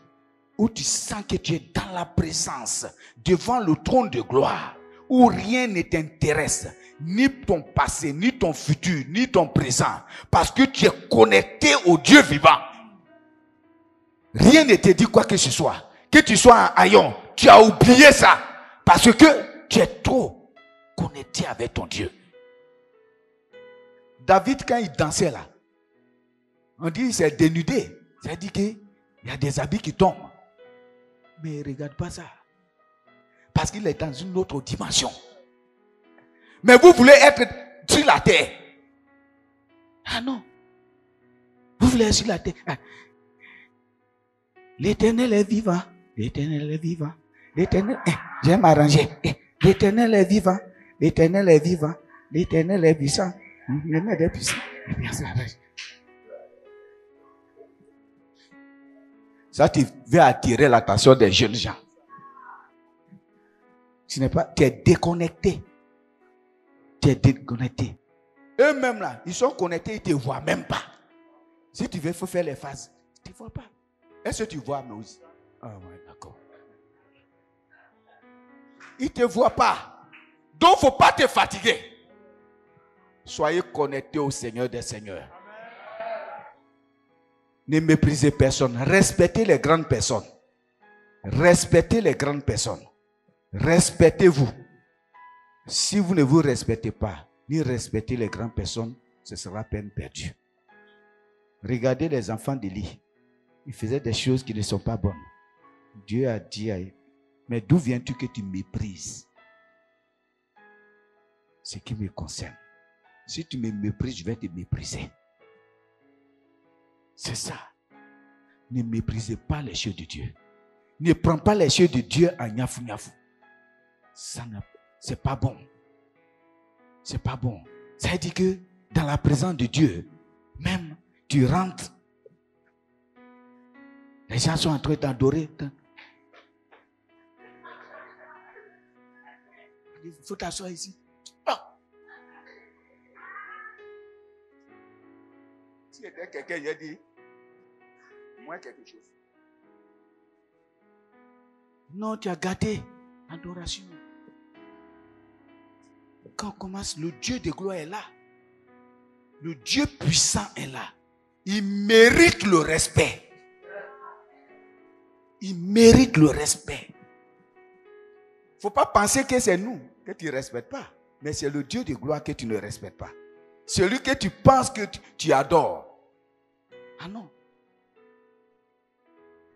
Où tu sens que tu es dans la présence, devant le trône de gloire. Où rien ne t'intéresse. Ni ton passé, ni ton futur, ni ton présent. Parce que tu es connecté au Dieu vivant. Rien ne te dit quoi que ce soit. Que tu sois en haillon, tu as oublié ça. Parce que tu es trop connecté avec ton Dieu. David, quand il dansait là, on dit qu'il s'est dénudé. Ça dit qu'il y a des habits qui tombent. Mais il ne regarde pas ça. Parce qu'il est dans une autre dimension. Mais vous voulez être sur la terre. Ah non. Vous voulez être sur la terre. Ah. L'Éternel est vivant. L'Éternel est vivant. L'Éternel. J'aime m'arranger. L'Éternel est vivant. L'Éternel est vivant. L'Éternel est puissant. L'Éternel est puissant. Ça, tu veux attirer l'attention des jeunes gens. Tu es déconnecté. Tu es déconnecté. Eux-mêmes là, ils sont connectés, ils ne te voient même pas. Si tu veux, il faut faire les phases. Tu ne te vois pas. Est-ce que tu vois Moïse? Ah oui, d'accord. Ils ne te voient pas. Donc, il ne faut pas te fatiguer. Soyez connectés au Seigneur des Seigneurs. Ne méprisez personne. Respectez les grandes personnes. Respectez les grandes personnes. Respectez-vous. Si vous ne vous respectez pas, ni respectez les grandes personnes, ce sera peine perdue. Regardez les enfants d'Élie. Ils faisaient des choses qui ne sont pas bonnes. Dieu a dit à eux, mais d'où viens-tu que tu méprises ce qui me concerne? Si tu me méprises, je vais te mépriser. C'est ça. Ne méprisez pas les choses de Dieu. Ne prends pas les choses de Dieu en niafou niafou. Ça c'est pas bon. C'est pas bon. Ça veut dire que dans la présence de Dieu, même tu rentres. Les gens sont en train d'adorer. Il faut t'asseoir ici. Oh. Si était quelqu'un, il a dit, moins quelque chose. Non, tu as gâté l'adoration. Quand on commence, le Dieu de gloire est là. Le Dieu puissant est là. Il mérite le respect. Il mérite le respect. Il ne faut pas penser que c'est nous que tu ne respectes pas. Mais c'est le Dieu de gloire que tu ne respectes pas. Celui que tu penses que tu adores. Ah non.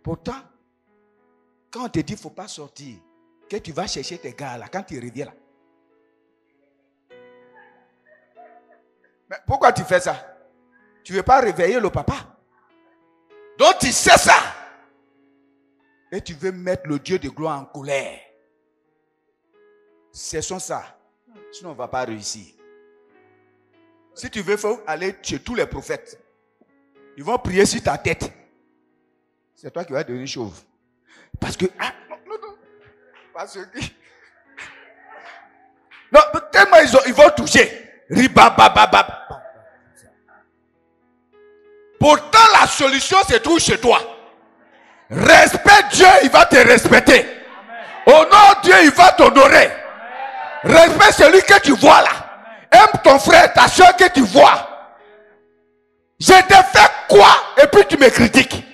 Pourtant, quand on te dit qu'il ne faut pas sortir, que tu vas chercher tes gars là, quand tu reviens là. Mais pourquoi tu fais ça? Tu ne veux pas réveiller le papa? Donc tu sais ça. Et tu veux mettre le Dieu de gloire en colère. Cessons ça. Sinon on ne va pas réussir. Si tu veux, il faut aller chez tous les prophètes. Ils vont prier sur ta tête. C'est toi qui vas devenir chauve. Parce que... Ah, non. Parce que... Non, tellement ils vont toucher. Ribabababab. Pourtant, la solution se trouve chez toi. Respecte Dieu, il va te respecter. Honore Dieu, il va t'honorer. Respecte celui que tu vois là. Aime ton frère, ta soeur que tu vois. Je te fais quoi et puis tu me critiques?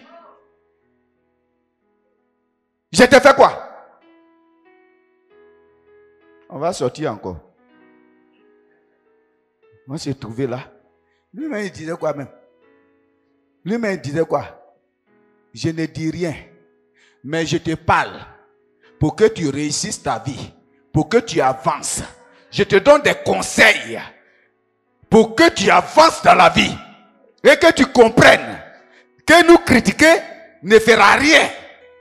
Je te fais quoi? On va sortir encore. On s'est trouvé là. Lui-même, il disait quoi même? Lui-même, il disait quoi? Je ne dis rien, mais je te parle pour que tu réussisses ta vie, pour que tu avances. Je te donne des conseils pour que tu avances dans la vie et que tu comprennes que nous critiquer ne fera rien.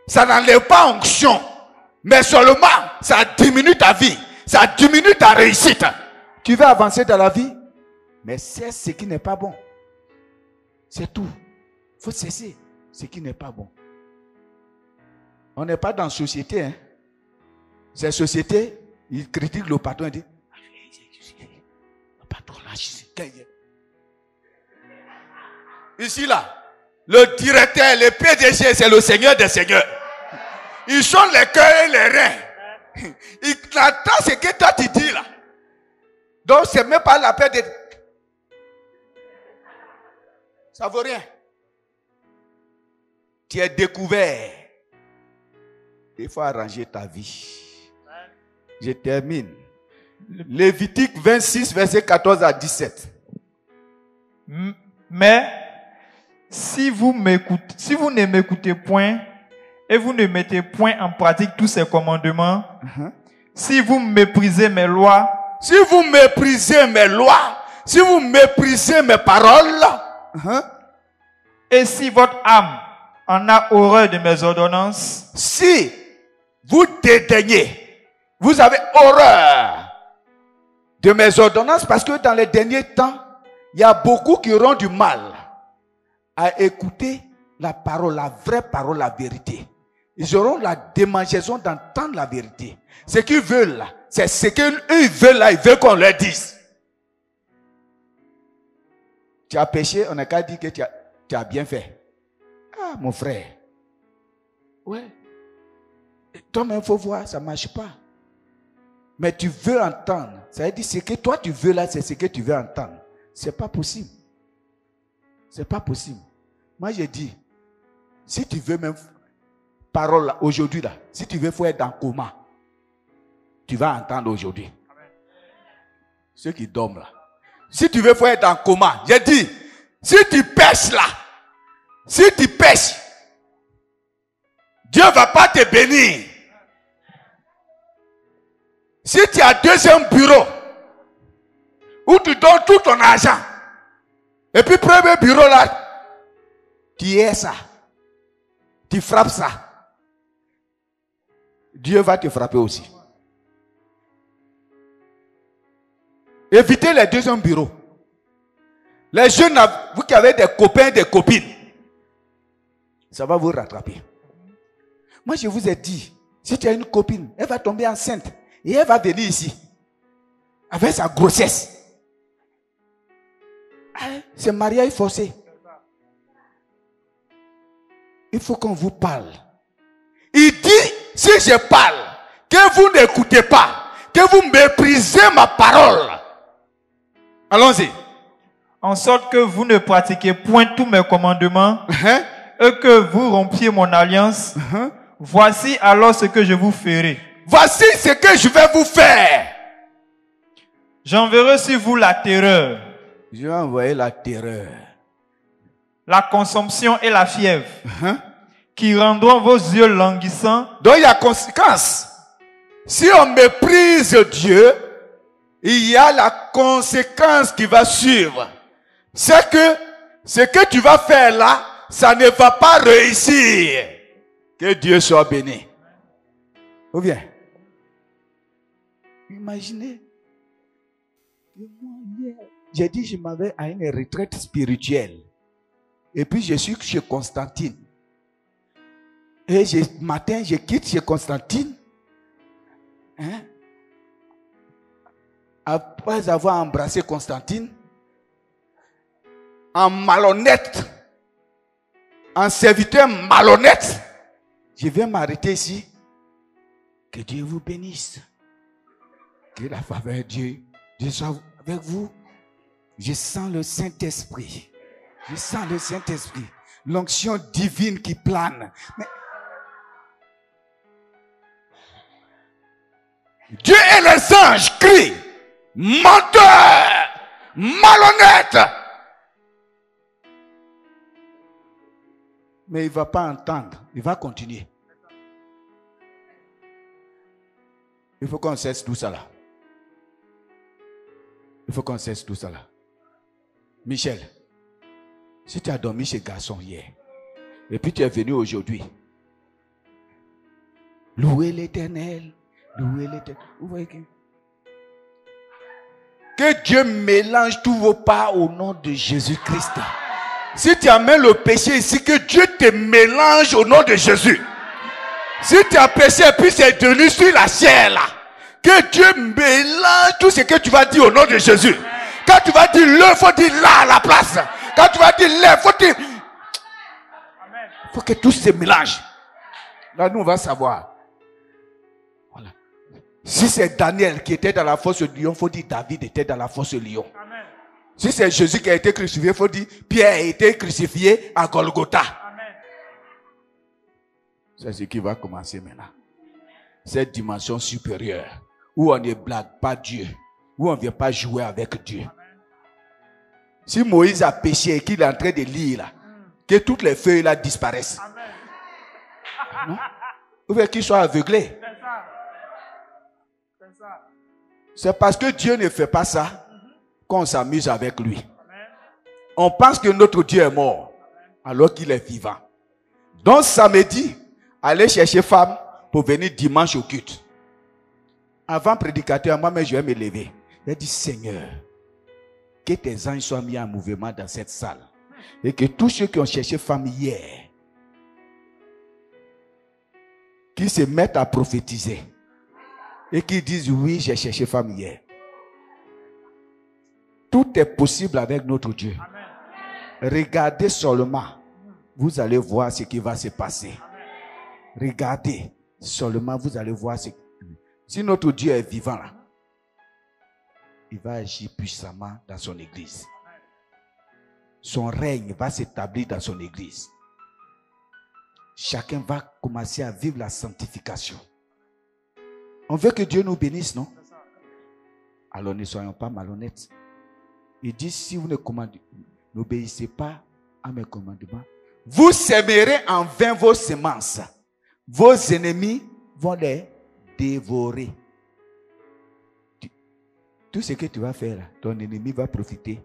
Ça n'enlève pas onction, mais seulement ça diminue ta vie, ça diminue ta réussite. Tu veux avancer dans la vie, mais c'est ce qui n'est pas bon. C'est tout. Il faut cesser ce qui n'est pas bon. On n'est pas dans la société. Hein. Cette société, ils critiquent le patron et disent, le patron là, je sais qu'il est. Ici là, le directeur, le PDG, c'est le Seigneur des Seigneurs. Ils sont les cœurs et les reins. Ils attendent ce que toi tu dis là. Donc c'est même pas la peine de... Ça vaut rien. Tu es découvert. Il faut arranger ta vie. Je termine. Lévitique 26, verset 14 à 17. Mais si vous ne m'écoutez point et vous ne mettez point en pratique tous ces commandements, si vous méprisez mes lois, si vous méprisez mes lois, si vous méprisez mes paroles, et si votre âme en a horreur de mes ordonnances, si vous dédaignez, vous avez horreur de mes ordonnances, parce que dans les derniers temps, il y a beaucoup qui auront du mal à écouter la parole, la vraie parole, la vérité. Ils auront la démangeaison d'entendre la vérité. Ce qu'ils veulent là, c'est ce qu'ils veulent là, ils veulent qu'on leur dise. Tu as péché, on n'a qu'à dire que tu as bien fait. Ah, mon frère. Ouais. Toi-même, il faut voir, ça ne marche pas. Mais tu veux entendre. Ça veut dire ce que toi tu veux là, c'est ce que tu veux entendre. Ce n'est pas possible. Ce n'est pas possible. Moi, je dis, si tu veux même parole là, aujourd'hui là, si tu veux faut être dans le coma, tu vas entendre aujourd'hui. Ceux qui dorment là. Si tu veux faut être dans le coma, j'ai dit, si tu pêches là, si tu pêches, Dieu ne va pas te bénir. Si tu as deuxième bureau, où tu donnes tout ton argent, et puis premier bureau là, tu es ça, tu frappes ça, Dieu va te frapper aussi. Évitez les deuxièmes bureaux. Les jeunes, vous qui avez des copains et des copines, ça va vous rattraper. Moi, je vous ai dit, si tu as une copine, elle va tomber enceinte et elle va venir ici avec sa grossesse. C'est mariage forcé. Il faut qu'on vous parle. Il dit, si je parle, que vous n'écoutez pas, que vous méprisez ma parole. Allons-y. En sorte que vous ne pratiquez point tous mes commandements et que vous rompiez mon alliance. Voici alors ce que je vous ferai. Voici ce que je vais vous faire. J'enverrai sur vous la terreur. Je vais envoyer la terreur. La consomption et la fièvre. Qui rendront vos yeux languissants. Donc il y a conséquence. Si on méprise Dieu, il y a la conséquence qui va suivre. C'est que ce que tu vas faire là, ça ne va pas réussir. Que Dieu soit béni. Ou bien, imaginez, j'ai dit je m'avais à une retraite spirituelle. Et puis je suis chez Constantine. Et matin, je quitte chez Constantine. Hein? Après avoir embrassé Constantine, en malhonnête, en serviteur malhonnête, je vais m'arrêter ici. Que Dieu vous bénisse. Que la faveur de Dieu soit avec vous. Je sens le Saint-Esprit. Je sens le Saint-Esprit. L'onction divine qui plane. Mais Dieu et les anges crient. Menteur! Malhonnête! Mais il ne va pas entendre. Il va continuer. Il faut qu'on cesse tout ça là. Il faut qu'on cesse tout ça là. Michel, si tu as dormi chez garçon hier, et puis tu es venu aujourd'hui, louez l'Éternel, louez l'Éternel. Vous voyez que Dieu mélange tous vos pas au nom de Jésus-Christ. Si tu amènes le péché ici, que Dieu te mélange au nom de Jésus. Si tu as péché et puis c'est devenu sur la chair là, que Dieu mélange tout ce que tu vas dire au nom de Jésus. Quand tu vas dire le, il faut dire là à la place. Quand tu vas dire le, il faut dire... Il faut que tout se mélange. Là, nous, on va savoir. Voilà. Si c'est Daniel qui était dans la fosse du lion, il faut dire David était dans la fosse du lion. Amen. Si c'est Jésus qui a été crucifié, il faut dire Pierre a été crucifié à Golgotha. Amen. C'est ce qui va commencer maintenant. Cette dimension supérieure, où on ne blague pas Dieu, où on ne vient pas jouer avec Dieu. Amen. Si Moïse a péché et qu'il est en train de lire là, que toutes les feuilles là disparaissent. Amen. Non? Ou bien qu'il soit aveuglé. C'est parce que Dieu ne fait pas ça qu'on s'amuse avec lui. Amen. On pense que notre Dieu est mort alors qu'il est vivant. Donc samedi, allez chercher femme pour venir dimanche au culte. Avant prédicateur, moi-même je vais me lever. Je dis Seigneur, que tes anges soient mis en mouvement dans cette salle. Et que tous ceux qui ont cherché femme hier, qui se mettent à prophétiser. Et qui disent oui, j'ai cherché femme hier. Tout est possible avec notre Dieu. Amen. Regardez seulement. Vous allez voir ce qui va se passer. Amen. Regardez seulement, vous allez voir ce qui... Si notre Dieu est vivant là, il va agir puissamment dans son église. Son règne va s'établir dans son église. Chacun va commencer à vivre la sanctification. On veut que Dieu nous bénisse, non? Alors ne soyons pas malhonnêtes. Il dit, si vous n'obéissez pas à mes commandements, vous sèmerez en vain vos semences. Vos ennemis vont les dévorer. Tout ce que tu vas faire, ton ennemi va profiter.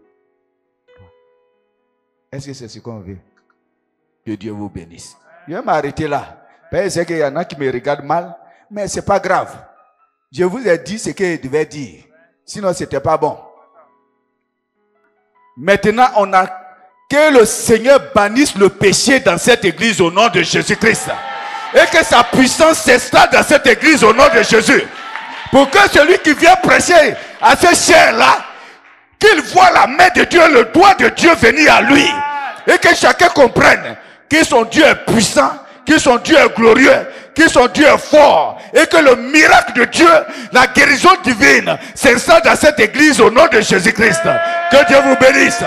Est-ce que c'est ce qu'on veut? Que Dieu vous bénisse. Je vais m'arrêter là. Parce qu'il y en a qui me regardent mal, mais ce n'est pas grave. Je vous ai dit ce que je devais dire. Sinon, ce n'était pas bon. Maintenant, on a que le Seigneur bannisse le péché dans cette église au nom de Jésus-Christ. Et que sa puissance s'installe dans cette église au nom de Jésus. Pour que celui qui vient prêcher à ces chairs-là, qu'il voit la main de Dieu, le doigt de Dieu venir à lui. Et que chacun comprenne que son Dieu est puissant, que son Dieu est glorieux, que son Dieu est fort. Et que le miracle de Dieu, la guérison divine, s'installe dans cette église au nom de Jésus-Christ. Que Dieu vous bénisse.